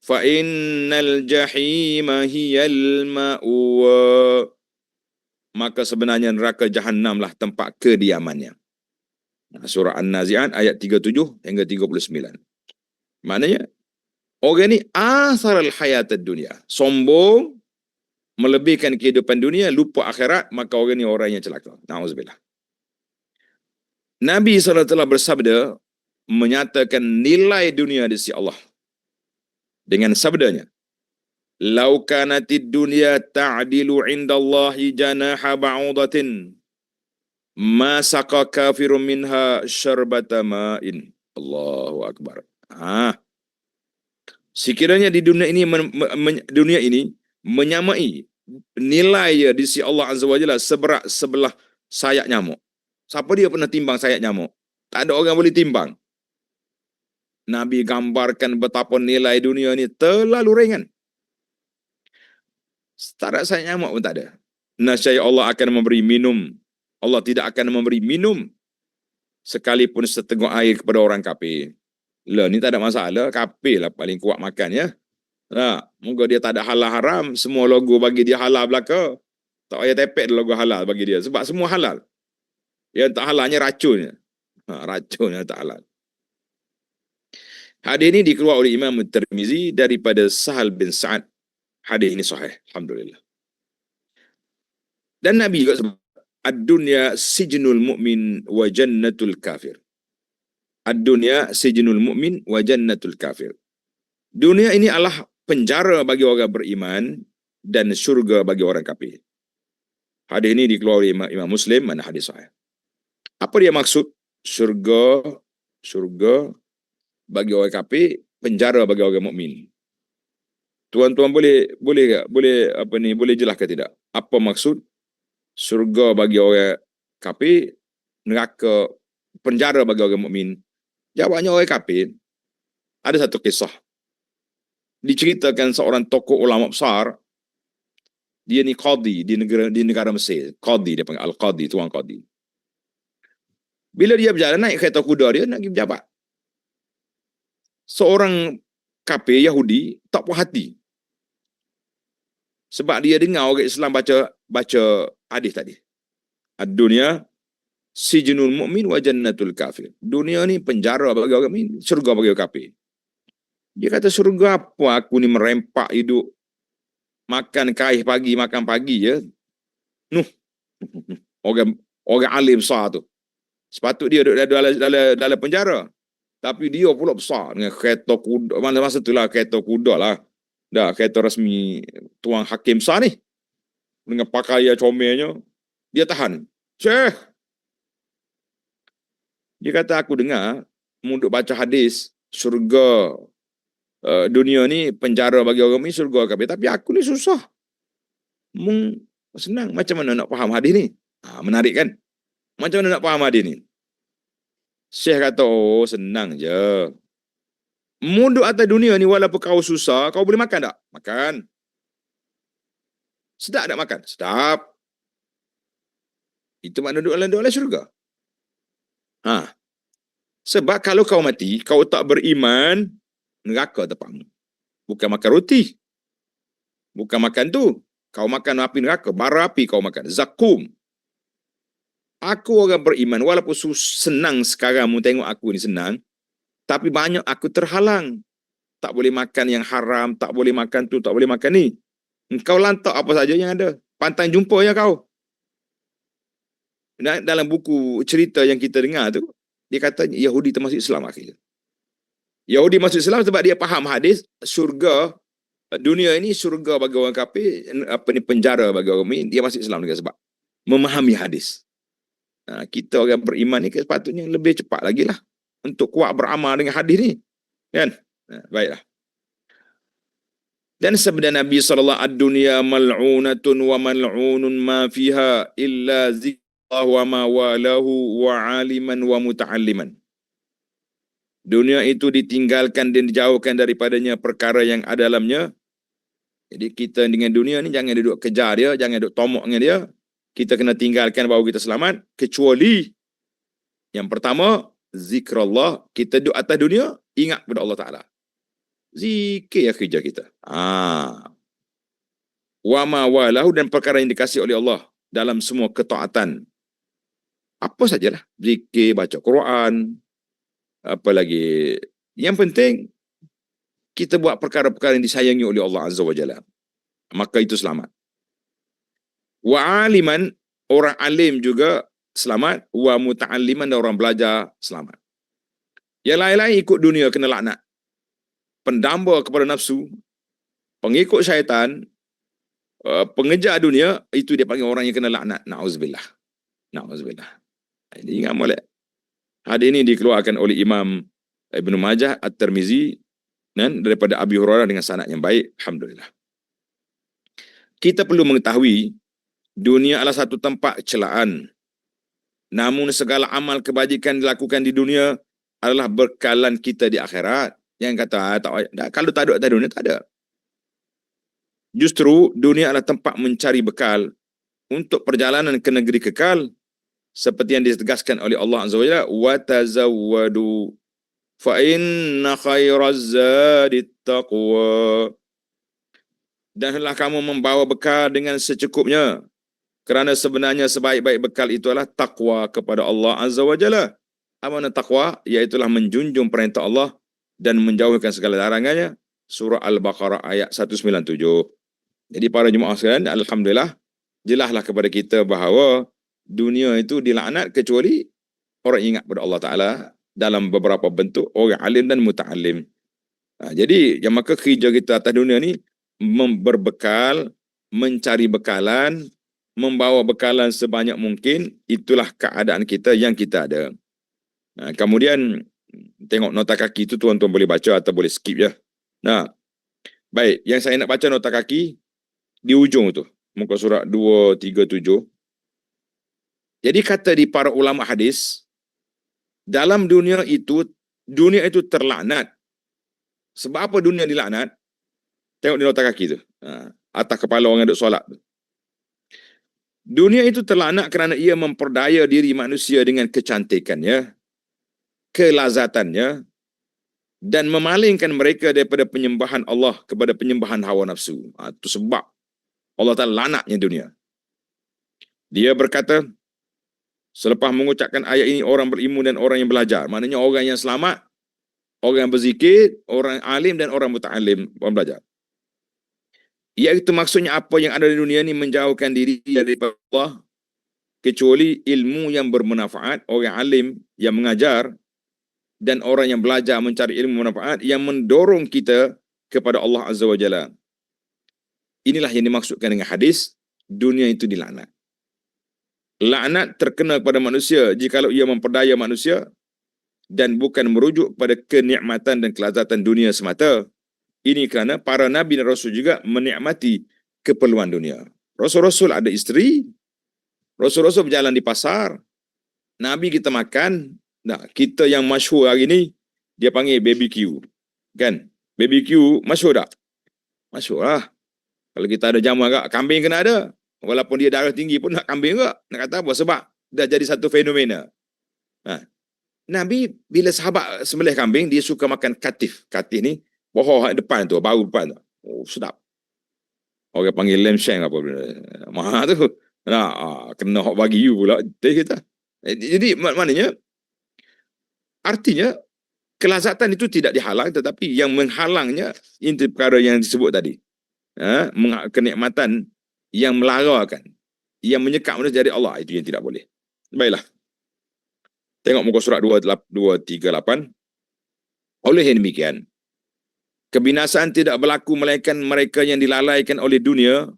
Speaker 1: Fa innal jahima hiyal ma'wa, maka sebenarnya neraka Jahannamlah tempat kediamannya. Surah An-Nazi'at ayat 37 hingga 39. Maknanya orang ni asaral hayatad dunya, sombong, melebihkan kehidupan dunia, lupa akhirat, maka orang ni orang yang celaka. Na'udzubillah. Nabi SAW bersabda menyatakan nilai dunia di sisi Allah dengan sabdanya, "Lau kanatid dunya ta'dilu 'indallahi janaha ba'udatin, ma saqa kafirun minha syarbata ma'in." Allahu akbar. Sekiranya di dunia ini menyamai nilai di sisi Allah Azza wa Jalla seberat sebelah sayap nyamuk. Siapa dia pernah timbang sayap nyamuk? Tak ada orang boleh timbang. Nabi gambarkan betapa nilai dunia ni terlalu ringan. Setarat sayap nyamuk pun tak ada. Nasya Allah akan memberi minum. Allah tidak akan memberi minum sekalipun seteguk air kepada orang kafir. Lah ni tak ada masalah, kafir lah paling kuat makan ya. Moga dia tak ada halal haram, semua logo bagi dia halal belaka. Tak payah tepek logo halal bagi dia sebab semua halal. Yang tak halalnya racunnya. Racunnya tak halal. Hadis ini dikeluarkan oleh Imam Tirmizi daripada Sahal bin Sa'ad. Hadis ini sahih, alhamdulillah. Dan Nabi juga sebut, ad-dunya sijnul mu'min wa jannatul kafir. Ad-dunya sijnul mu'min wa jannatul kafir. Dunia ini adalah penjara bagi orang beriman dan syurga bagi orang kafir. Hadis ini dikeluarkan oleh Imam Muslim, mana hadis sahih. Apa dia maksud? Syurga bagi orang kafir, penjara bagi orang mukmin. Tuan-tuan boleh jelaskan tidak? Apa maksud syurga bagi orang kafir, neraka, penjara bagi orang mukmin? Jawabnya, orang kafir, ada satu kisah. Diceritakan seorang tokoh ulama besar, dia ni qadi di negara Mesir. Qadi, dia panggil al-qadi, tuan qadi. Bila dia berjalan naik kereta kuda dia nak pergi pejabat. Seorang kafir Yahudi tak puas hati. Sebab dia dengar orang Islam baca hadis tadi. Ad-dunya sijnul mu'min wa jannatul kafir. Dunia ni penjara bagi orang mukmin, syurga bagi orang kafir. Dia kata, syurga apa aku ni merempak hidup, makan kaih pagi, makan pagi je. Nuh, orang alim besar tu. Sepatut dia duduk dalam penjara. Tapi dia pula besar dengan kereta kuda. Masa itulah kereta kuda lah. Dah kereta rasmi tuan hakim besar ni. Dengan pakaian comelnya. Dia tahan. Syekh. Dia kata, aku dengar untuk baca hadis syurga dunia ni penjara bagi orang ni, syurga kafir. Tapi aku ni susah. Senang. Macam mana nak faham hadis ni? Menarik kan? Macam mana nak faham hadis ni? Syekh kata, oh senang je. Munduk atas dunia ni walaupun kau susah, kau boleh makan tak? Makan. Sedap tak makan? Sedap. Itu makna duduk dalam syurga. Sebab kalau kau mati, kau tak beriman, neraka tempatmu. Bukan makan roti. Bukan makan tu. Kau makan api neraka, bara api kau makan. Zakum. Aku orang beriman, walaupun senang sekarang mu tengok aku ni senang, tapi banyak aku terhalang. Tak boleh makan yang haram, tak boleh makan tu, tak boleh makan ni. Kau lantak apa saja yang ada. Pantang jumpa ya kau. Dalam buku cerita yang kita dengar tu, dia kata Yahudi termasuk Islam akhirnya. Yahudi masuk Islam sebab dia faham hadis, syurga, dunia ini syurga bagi orang kafir, penjara bagi orang mukmin. Dia masuk Islam juga sebab memahami hadis. Kita orang beriman ni sepatutnya lebih cepat lagi lah untuk kuat beramal dengan hadis ni, kan? Baiklah. Dan sabda Nabi sallallahu alaihi wasallam, ad-dunya mal'unatun wa mal'unun ma fiha illa zikrullah wa ma walahu wa aliman wa muta'alliman. Dunia itu ditinggalkan dan dijauhkan daripadanya perkara yang ada dalamnya. Jadi kita dengan dunia ni jangan duduk kejar dia, jangan duduk tomok dengan dia. Kita kena tinggalkan baru kita selamat. Kecuali yang pertama, zikrullah. Kita duduk atas dunia, ingat kepada Allah Ta'ala. Zikir ya kerja kita. Wa ma walahu, dan perkara yang dikasih oleh Allah dalam semua ketaatan. Apa sajalah. Zikir, baca Quran, apa lagi. Yang penting, kita buat perkara-perkara yang disayangi oleh Allah Azza wa Jalla. Maka itu selamat. Wa aliman, orang alim juga selamat. Wa muta'alliman, dan orang belajar selamat. Yang lain-lain ikut dunia kena laknat. Pendamba kepada nafsu, pengikut syaitan, pengejar dunia, itu dia panggil orang yang kena laknat. Na'uzubillah. Na'uzubillah. Ini ingat molek. Hadis ini dikeluarkan oleh Imam Ibn Majah, At-Tirmizi, dan daripada Abi Hurairah dengan sanad yang baik. Alhamdulillah. Kita perlu mengetahui dunia adalah satu tempat celaan. Namun segala amal kebajikan dilakukan di dunia adalah bekalan kita di akhirat. Yang kata, kalau tak ada atas dunia, tak ada. Justru dunia adalah tempat mencari bekal untuk perjalanan ke negeri kekal. Seperti yang ditegaskan oleh Allah Azza wa Jalla, wa tazawwadu fa inna khairaz zadi taqwa. Dan hendaklah kamu membawa bekal dengan secukupnya, kerana sebenarnya sebaik-baik bekal itu adalah takwa kepada Allah Azza wa Jalla. Apa makna takwa? Iaitulah menjunjung perintah Allah dan menjauhkan segala larangannya. Surah Al-Baqarah ayat 197. Jadi para jemaah sekalian, alhamdulillah jelaslah kepada kita bahawa dunia itu dilaknat kecuali orang ingat pada Allah Ta'ala dalam beberapa bentuk, orang alim dan muta'alim. Jadi, yang maka kerja kita atas dunia ni berbekal, mencari bekalan, membawa bekalan sebanyak mungkin, itulah keadaan kita yang kita ada. Kemudian, tengok nota kaki itu tuan-tuan boleh baca atau boleh skip ya. Nah, baik, yang saya nak baca nota kaki di ujung tu, muka surat 237. Jadi kata di para ulama hadis, dalam dunia itu terlaknat. Sebab apa dunia dilaknat? Tengok di nota kaki tu. Atas kepala orang yang duduk solat tu. Dunia itu terlaknat kerana ia memperdaya diri manusia dengan kecantikannya, kelazatannya, dan memalingkan mereka daripada penyembahan Allah kepada penyembahan hawa nafsu. Itu sebab Allah Ta'ala laknatnya dunia. Dia berkata, selepas mengucapkan ayat ini, orang berilmu dan orang yang belajar. Maknanya orang yang selamat, orang yang berzikir, orang alim dan orang muta'alim, orang belajar. Iaitu maksudnya apa yang ada di dunia ini menjauhkan diri daripada Allah, kecuali ilmu yang bermanfaat, orang alim yang mengajar, dan orang yang belajar mencari ilmu manfaat yang mendorong kita kepada Allah Azza wa Jalla. Inilah yang dimaksudkan dengan hadis, dunia itu dilaknat. Laknat terkena kepada manusia jikalau ia memperdaya manusia dan bukan merujuk pada kenikmatan dan kelazatan dunia semata. Ini kerana para Nabi dan Rasul juga menikmati keperluan dunia. Rasul-Rasul ada isteri, Rasul-Rasul berjalan di pasar, Nabi kita makan. Nah, kita yang masyhur hari ni, dia panggil BBQ. Kan? BBQ masyhur tak? Masyhur lah. Kalau kita ada jamu agak, kambing kena ada. Walaupun dia darah tinggi pun nak kambing juga. Nak kata apa? Sebab dah jadi satu fenomena. Nabi bila sahabat sembelih kambing, dia suka makan katif. Katif ni, bohong depan tu, baru depan tu. Oh, sedap. Orang panggil lamb shank apa benda. Mahal tu. Nah, kena hok bagi you pula. Kita. Jadi maknanya, artinya, kelazatan itu tidak dihalang, tetapi yang menghalangnya, itu perkara yang disebut tadi. Kenikmatan yang melarangkan, yang menyekap manusia dari Allah, itu yang tidak boleh. Baiklah. Tengok muka surat 238. Oleh yang demikian, kebinasaan tidak berlaku melainkan mereka yang dilalaikan oleh dunia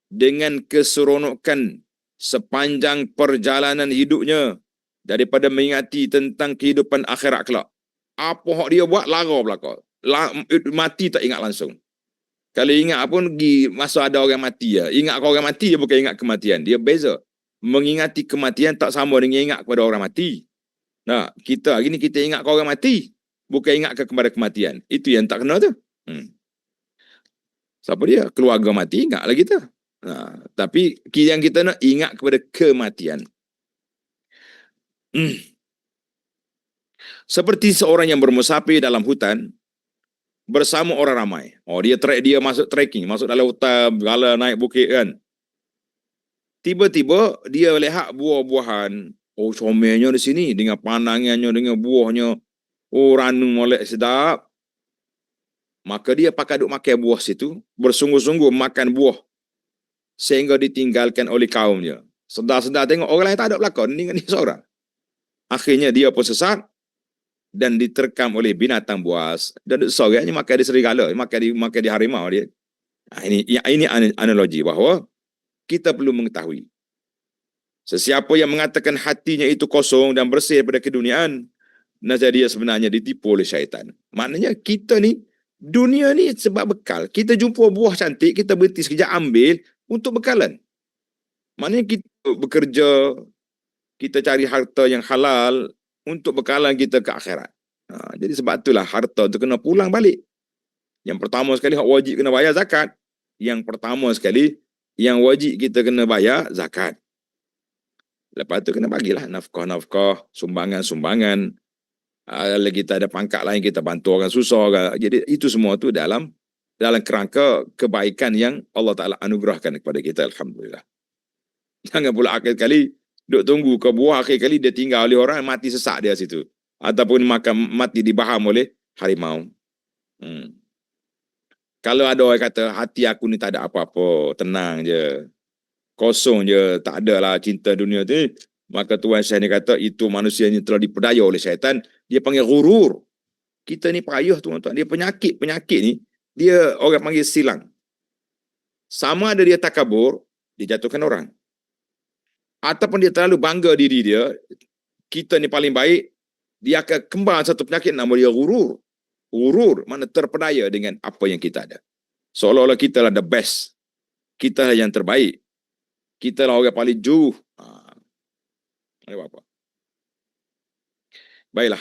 Speaker 1: dengan keseronokan sepanjang perjalanan hidupnya daripada mengingati tentang kehidupan akhirat kelak. Apa yang dia buat, lara belakang. Mati tak ingat langsung. Kalau ingat pun, masa ada orang mati ya. Ingat orang mati, dia bukan ingat kematian. Dia beza. Mengingati kematian tak sama dengan ingat kepada orang mati. Nah, kita hari ni kita ingat orang mati, bukan ingat kepada kematian. Itu yang tak kena tu. Siapa dia? Keluarga mati, ingatlah kita. Nah, tapi yang kita nak ingat kepada kematian. Seperti seorang yang bermusafir dalam hutan bersama orang ramai. Dia masuk trekking, masuk dalam hutan, bergala naik bukit kan. Tiba-tiba dia lihat buah-buahan. Comelnya di sini dengan pandangannya, dengan buahnya. Ranum molek sedap. Maka dia pakai duk makan buah situ, bersungguh-sungguh makan buah sehingga ditinggalkan oleh kaumnya. Sedar-sedar tengok orang lain tak ada belakang, ni seorang. Akhirnya dia pun sesat dan diterkam oleh binatang buas. Dan seorangnya makan di serigala, makan di harimau dia. Ini analogi bahawa kita perlu mengetahui. Sesiapa yang mengatakan hatinya itu kosong dan bersih daripada keduniaan, nasib dia sebenarnya ditipu oleh syaitan. Maknanya kita ni, dunia ni sebab bekal. Kita jumpa buah cantik, kita berhenti sekejap ambil untuk bekalan. Maknanya kita bekerja, kita cari harta yang halal untuk bekalan kita ke akhirat. Jadi sebab itulah harta tu kena pulang balik. Yang pertama sekali, hak wajib kena bayar zakat. Yang pertama sekali, yang wajib kita kena bayar zakat. Lepas tu kena bagilah nafkah-nafkah, sumbangan-sumbangan. Kalau kita ada pangkat lain, kita bantu orang susah. Jadi itu semua tu dalam kerangka kebaikan yang Allah Ta'ala anugerahkan kepada kita. Alhamdulillah. Jangan pula akhir kali duk tunggu ke buah, akhir kali dia tinggal oleh orang, mati sesak dia situ. Ataupun mati dibaham oleh harimau. Kalau ada orang kata, hati aku ni tak ada apa-apa, tenang je, kosong je, tak adalah cinta dunia tu, maka Tuan Syekh ni kata, itu manusia ni telah diperdaya oleh syaitan, dia panggil ghurur. Kita ni payah tuan-tuan, dia penyakit ni, dia orang panggil silang. Sama ada dia takabur, dia jatuhkan orang. Ataupun dia terlalu bangga diri dia, kita ni paling baik, dia akan kembang satu penyakit nama dia ghurur. Ghurur, mana terpedaya dengan apa yang kita ada. Seolah-olah kita lah the best. Kita lah yang terbaik. Kita lah orang paling juh. Apa? Baiklah.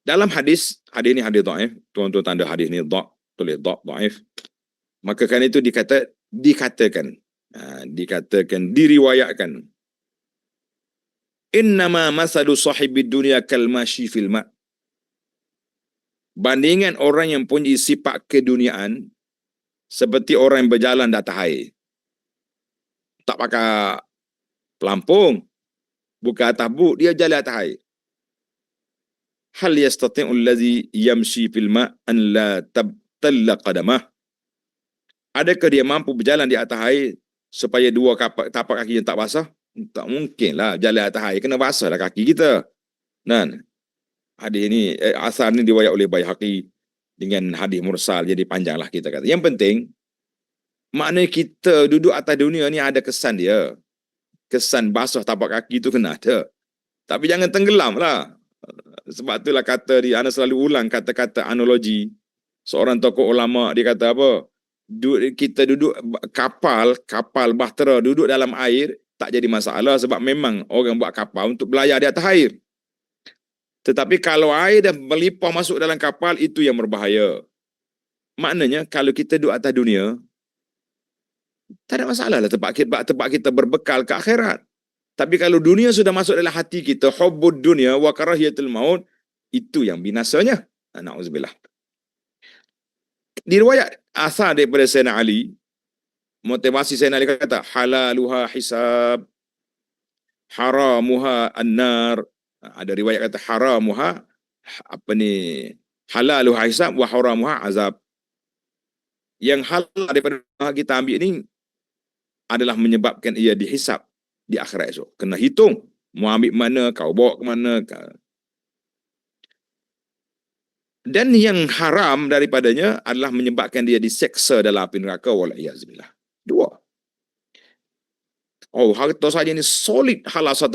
Speaker 1: Dalam hadis ni hadis dhaif. Tuan-tuan tanda hadis ni tulis dhaif. Maka kan itu dikatakan, diriwayatkan. Innama masalu sahibid dunia kalmashi fil ma'. Bandingan orang yang punya sifat keduniaan seperti orang yang berjalan di atas air. Tak pakai pelampung, bukan atas buk, dia jalan atas air. Hal yastati'u allazi yamshi fil ma' an la tabtalla qadamah. Adakah dia mampu berjalan di atas air supaya dua tapak kaki yang tak basah? Tak mungkin lah jalan atas air, kena basah lah kaki kita. Dan hadis ni, asar ni diwayat oleh Baihaqi dengan hadis mursal, jadi panjanglah kita kata. Yang penting, maknanya kita duduk atas dunia ni ada kesan dia. Kesan basah tapak kaki tu kena ada. Tapi jangan tenggelam lah. Sebab itulah kata dia, Ana selalu ulang kata-kata analogi. Seorang tokoh ulama, dia kata apa? Kita duduk kapal bahtera duduk dalam air, tak jadi masalah sebab memang orang buat kapal untuk belayar di atas air. Tetapi kalau air dah melimpah masuk dalam kapal, itu yang berbahaya. Maknanya kalau kita duduk atas dunia, tak ada masalah lah tempat kita berbekal ke akhirat. Tapi kalau dunia sudah masuk dalam hati kita, hubbud dunia wa karahiyatul maut, itu yang binasanya. Na'udzubillah. Diriwayat asal daripada Sayyidina Ali, motivasi Sayyidina Ali kata, halaluha hisab, haramuha annar. Ada riwayat kata haramuha, halaluha hisab wa haramuha azab. Yang halal daripada kita ambil ni adalah menyebabkan ia dihisab di akhirat esok. Kena hitung, mau ambil mana, kau bawa ke mana. Dan yang haram daripadanya adalah menyebabkan dia diseksa dalam api neraka, walaiyazubillah. Dua. Oh, harta saja ni solid halal 1%,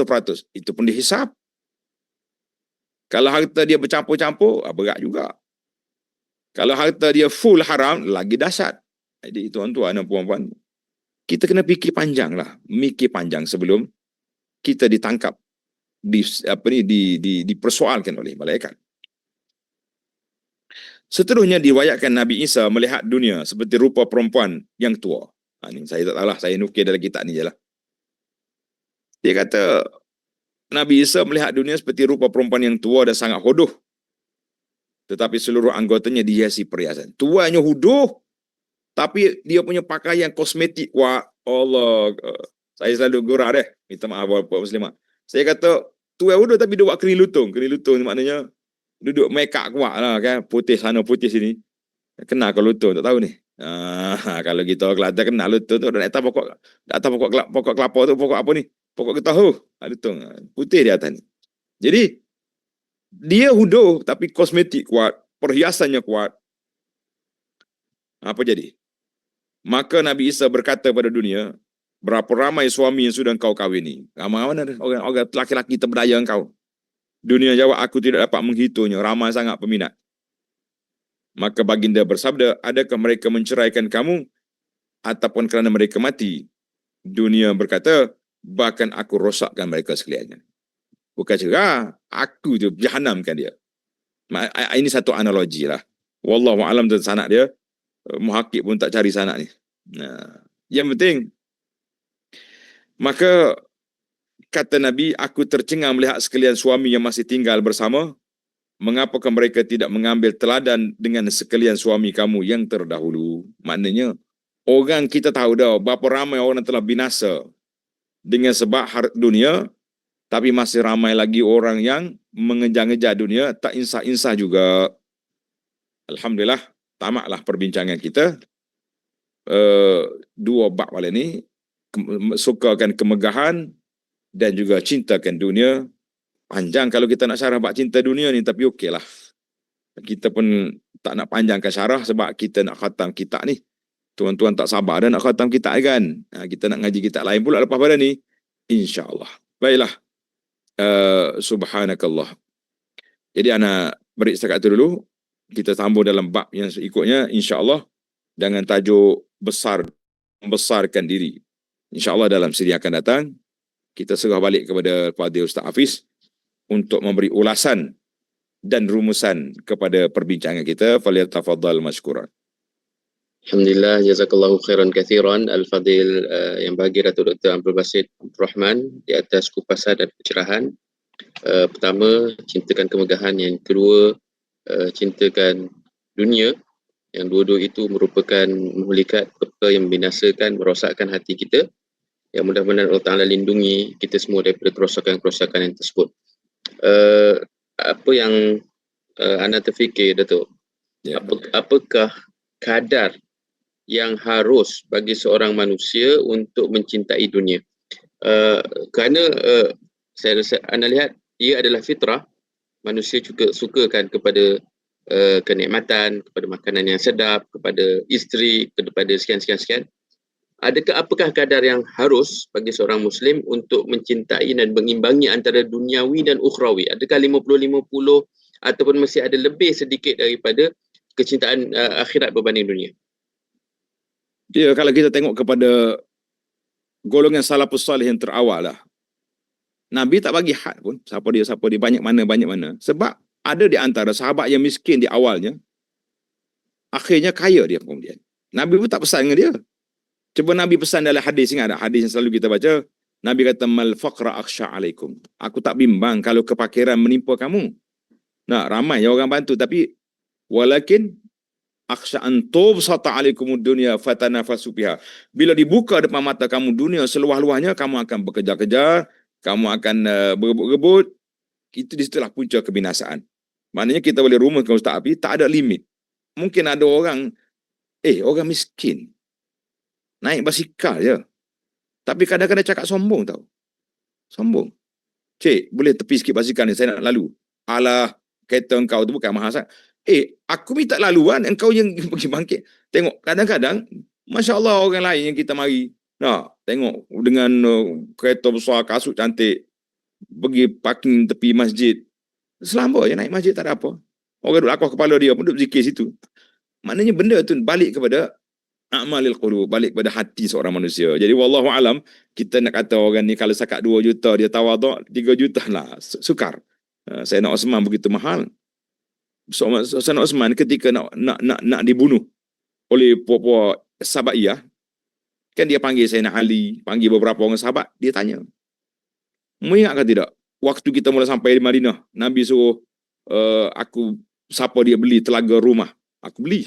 Speaker 1: itu pun dihisab. Kalau harta dia bercampur-campur, berat juga. Kalau harta dia full haram, lagi dahsyat. Jadi tuan-tuan dan puan-puan, kita kena fikir panjang lah. Mikir panjang sebelum kita ditangkap, dipersoalkan oleh malaikat. Seterusnya diwayatkan Nabi Isa melihat dunia seperti rupa perempuan yang tua. Ini saya tak tahu lah, saya nukil dalam kitab ni je lah. Dia kata, Nabi Isa melihat dunia seperti rupa perempuan yang tua dan sangat hodoh. Tetapi seluruh anggotanya dihiasi perhiasan. Tuanya hodoh, tapi dia punya pakaian kosmetik. Wah, Allah. Saya selalu gurau deh. Minta maaf buat muslimah. Saya kata, tua hodoh tapi dia buat kering lutung. Kering lutung maknanya duduk make up kuat lah kan. Putih sana, putih sini. Kenal kalau lutung, tak tahu ni. Kalau kita Kelantan kenal lutung tu, atas pokok kelapa tu, pokok apa ni? Pokok ketahu. Lutung. Putih di atas ni. Jadi, dia hodoh tapi kosmetik kuat. Perhiasannya kuat. Apa jadi? Maka Nabi Isa berkata pada dunia, berapa ramai suami yang sudah kau kahwini? Ramai mana orang laki-laki terberdaya engkau? Dunia jawab, aku tidak dapat menghitungnya, ramai sangat peminat. Maka baginda bersabda, adakah mereka menceraikan kamu ataupun kerana mereka mati? Dunia berkata, bahkan aku rosakkan mereka sekaliannya. Bukan cerah, aku tu jahanamkan dia. Ini satu analogi lah. Wallahu a'lam dengan sanak dia. Muhaqqiq pun tak cari sanak ni. Yang penting, maka kata Nabi, aku tercengang melihat sekalian suami yang masih tinggal bersama. Mengapakah mereka tidak mengambil teladan dengan sekalian suami kamu yang terdahulu? Maknanya, orang kita tahu dah berapa ramai orang telah binasa dengan sebab dunia, Tapi masih ramai lagi orang yang mengejar-ngejar dunia, tak insah-insah juga. Alhamdulillah, tamatlah perbincangan kita. Dua bab malam ni, sukakan kemegahan dan juga cintakan dunia. Panjang kalau kita nak syarah bab cinta dunia ni, tapi okeylah. Kita pun tak nak panjangkan syarah sebab kita nak khatam kitab ni. Tuan-tuan tak sabar dah nak khatam kitab kan. Kita nak ngaji kitab lain pula lepas pada ni. InsyaAllah. Baiklah. Subhanakallah. Jadi anak break setakat itu dulu. Kita sambung dalam bab yang ikutnya, insyaAllah, dengan tajuk membesarkan diri. InsyaAllah dalam siri akan datang, kita serah balik kepada Fadil Ustaz Hafiz untuk memberi ulasan dan rumusan kepada perbincangan kita. Falyatafaddal mashkuran.
Speaker 2: Alhamdulillah, jazakallahu khairan kathiran Al-Fadil yang bahagia Datuk Dr. Abdul Basit Abdul Rahman di atas kupasan dan pencerahan. Pertama, cintakan kemegahan. Yang kedua, cintakan dunia. Yang dua-dua itu merupakan muhlikat, perkara yang membinasakan, merosakkan hati kita. Yang mudah-mudahan Allah Ta'ala lindungi kita semua daripada kerosakan-kerosakan yang tersebut. Apa yang anda terfikir, Datuk?
Speaker 1: Ya.
Speaker 2: Apakah kadar yang harus bagi seorang manusia untuk mencintai dunia? Kerana saya rasa anda lihat, ia adalah fitrah. Manusia juga sukakan kepada kenikmatan, kepada makanan yang sedap, kepada isteri, kepada sekian-sekian. Apakah kadar yang harus bagi seorang Muslim untuk mencintai dan mengimbangi antara duniawi dan ukhrawi? Adakah 50-50 ataupun masih ada lebih sedikit daripada kecintaan akhirat berbanding dunia?
Speaker 1: Ya, kalau kita tengok kepada golongan salafus salih yang terawal lah, Nabi tak bagi had pun siapa dia, banyak mana. Sebab ada di antara sahabat yang miskin di awalnya, akhirnya kaya dia kemudian. Nabi pun tak pesan dengan dia. Cuba Nabi pesan dalam hadis, ingat tak? Hadis yang selalu kita baca, Nabi kata, mal faqra akhsha alaikum. Aku tak bimbang kalau kepakiran menimpa kamu. Nah, ramai yang orang bantu, tapi walakin akhsha an tubsata alaikumud dunya fatanafasu biha. Bila dibuka depan mata kamu dunia seluah-luahnya, kamu akan bekerja-kerja, kamu akan berebut-rebut. Itu disitulah punca kebinasaan. Maknanya kita boleh rumuskan Ustaz Api, tak ada limit. Mungkin ada orang, orang miskin, naik basikal je. Tapi kadang-kadang cakap sombong tau. Sombong. Cik, boleh tepi sikit basikal ni, saya nak lalu. Alah, kereta engkau tu bukan mahal sangat. Aku minta laluan, engkau yang pergi bangkit. Tengok, kadang-kadang, Masya Allah orang lain yang kita mari. Nah, tengok, dengan kereta besar, kasut cantik, pergi parking tepi masjid. Selamba je naik masjid, tak ada apa. Orang duduk lakuh kepala dia pun duduk zikir situ. Maknanya benda tu balik kepada a'malil qulub, balik kepada hati seorang manusia. Jadi wallahu alam, kita nak kata orang ni kalau sakat 2 juta dia tawaduk, 3 juta lah sukar. Sayyidina Osman begitu mahal. Sayyidina Osman ketika nak dibunuh oleh puak-puak Sabaiyah, kan dia panggil Sayyidina Ali, panggil beberapa orang sahabat, dia tanya, "Mu ingat ke tidak? Waktu kita mula sampai di Madinah, Nabi suruh aku, siapa dia beli telaga rumah, aku beli.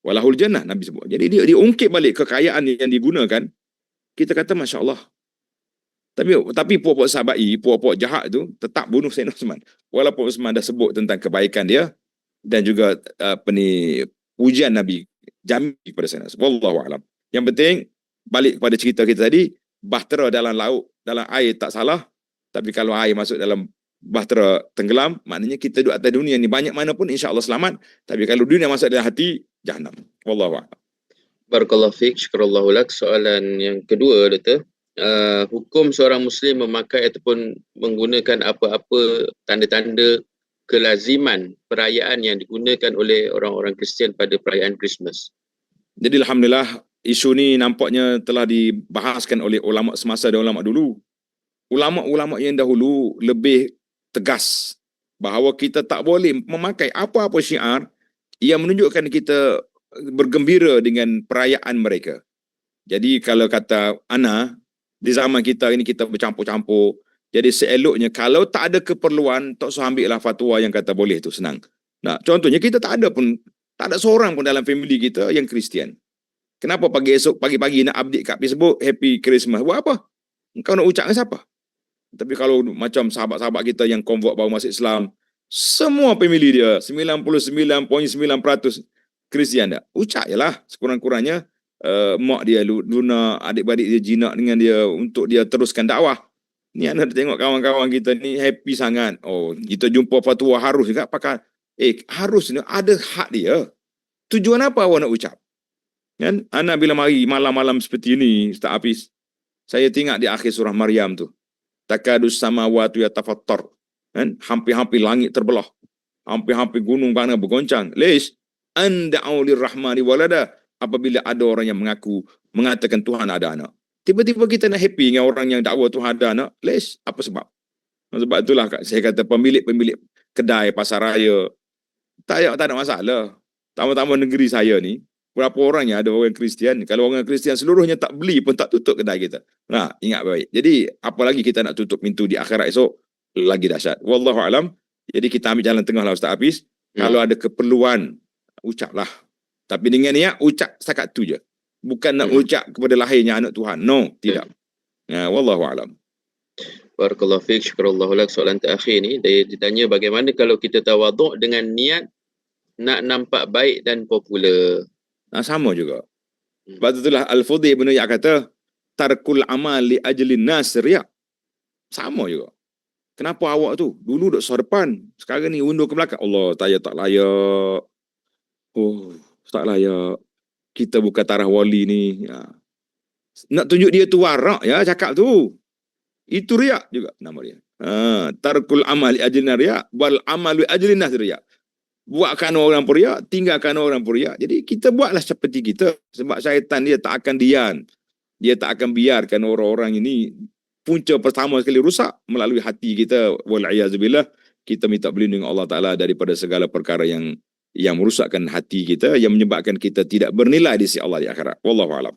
Speaker 1: Walahul jannah, Nabi sebut." Jadi dia ungkit balik kekayaan yang digunakan. Kita kata Masya Allah. Tapi puak-puak sahabai, puak-puak jahat tu tetap bunuh Sayyidina Osman. Walaupun Osman dah sebut tentang kebaikan dia dan juga ujian Nabi jamin kepada Sayyidina Osman. Wallahu a'lam. Yang penting balik kepada cerita kita tadi, bahtera dalam laut, dalam air tak salah. Tapi kalau air masuk dalam bahtera tenggelam, maknanya kita duduk atas dunia ni banyak mana pun insya-Allah selamat. Tapi kalau dunia masuk dalam hati, Jahannam. Wallahu a'lam.
Speaker 2: Barakallahu fiik, syukrallahu lak. Soalan yang kedua, Doktor. Hukum seorang Muslim memakai ataupun menggunakan apa-apa tanda-tanda kelaziman perayaan yang digunakan oleh orang-orang Kristian pada perayaan Christmas.
Speaker 1: Jadi Alhamdulillah, isu ni nampaknya telah dibahaskan oleh ulama semasa dan ulama dulu. Ulama-ulama yang dahulu lebih tegas bahawa kita tak boleh memakai apa-apa syiar yang menunjukkan kita bergembira dengan perayaan mereka. Jadi kalau kata Ana, di zaman kita ini kita bercampur-campur. Jadi seeloknya kalau tak ada keperluan, tak usah ambil lah fatwa yang kata boleh tu, senang. Nah, contohnya kita tak ada seorang pun dalam family kita yang Kristian. Kenapa pagi-pagi nak update kat Facebook Happy Christmas? Buat apa? Kau nak ucap dengan siapa? Tapi kalau macam sahabat-sahabat kita yang convert baru masuk Islam, semua family dia 99.9% Kristian dah. Ucap je lah sekurang-kurangnya. Mak dia lunak, adik-beradik dia jinak dengan dia untuk dia teruskan dakwah. Ni anda tengok kawan-kawan kita ni happy sangat. Oh, kita jumpa fatwa harus juga pakai. Harus ni ada hak dia. Tujuan apa awak nak ucap? Kan? Anak bila mari malam-malam seperti ini, Ustaz Hafiz, saya tengok di akhir surah Maryam tu. Takadus samawati yatafattar. Kan? Hampir-hampir langit terbelah. Hampir-hampir gunung bana bergoncang. Lish anda'u lirrahmani walada. Apabila ada orang yang mengatakan Tuhan ada anak. Tiba-tiba kita nak happy dengan orang yang dakwa Tuhan ada anak. Lish, apa sebab? Sebab itulah saya kata pemilik-pemilik kedai pasar raya tak ada masalah. Tamu-tamu negeri saya ni, berapa orang yang ada orang Kristian. Kalau orang Kristian seluruhnya tak beli pun tak tutup kedai kita. Nah, ingat baik. Jadi, apalagi kita nak tutup pintu di akhirat esok, lagi dahsyat. Wallahu alam. Jadi kita ambil jalan tengah lah Ustaz Hafiz. Kalau ada keperluan, ucaplah. Tapi dengan niat, ucap setakat tu je. Bukan nak ucap kepada lahirnya anak Tuhan. No, tidak. Wallahu alam.
Speaker 2: Barakallahu fiik, syukurallahu lak. Soalan terakhir ni, dia ditanya bagaimana kalau kita tawaduk dengan niat nak nampak baik dan popular.
Speaker 1: Sama juga. Sebab itulah Al-Fudhi bin Iyad kata, tarkul amal li ajlin nas riya. Sama juga. Kenapa awak tu? Dulu duduk sor depan. Sekarang ni undur ke belakang. Allah, tak layak. Oh, tak layak. Kita bukan tarah wali ni. Nak tunjuk dia tu warak ya, cakap tu. Itu riya juga nama dia. Tarkul amal li ajlin riya wal amal li ajlin nas riya. Buatkan orang pun riak, tinggalkan orang pun riak. Jadi kita buatlah seperti kita. Sebab syaitan dia tak akan diam. Dia tak akan biarkan orang-orang ini punca pertama sekali rusak melalui hati kita. Wal'iyazubillah. Kita minta berlindung Allah Ta'ala daripada segala perkara yang merusakkan hati kita, yang menyebabkan kita tidak bernilai di sisi Allah di akhirat. Wallahu a'lam.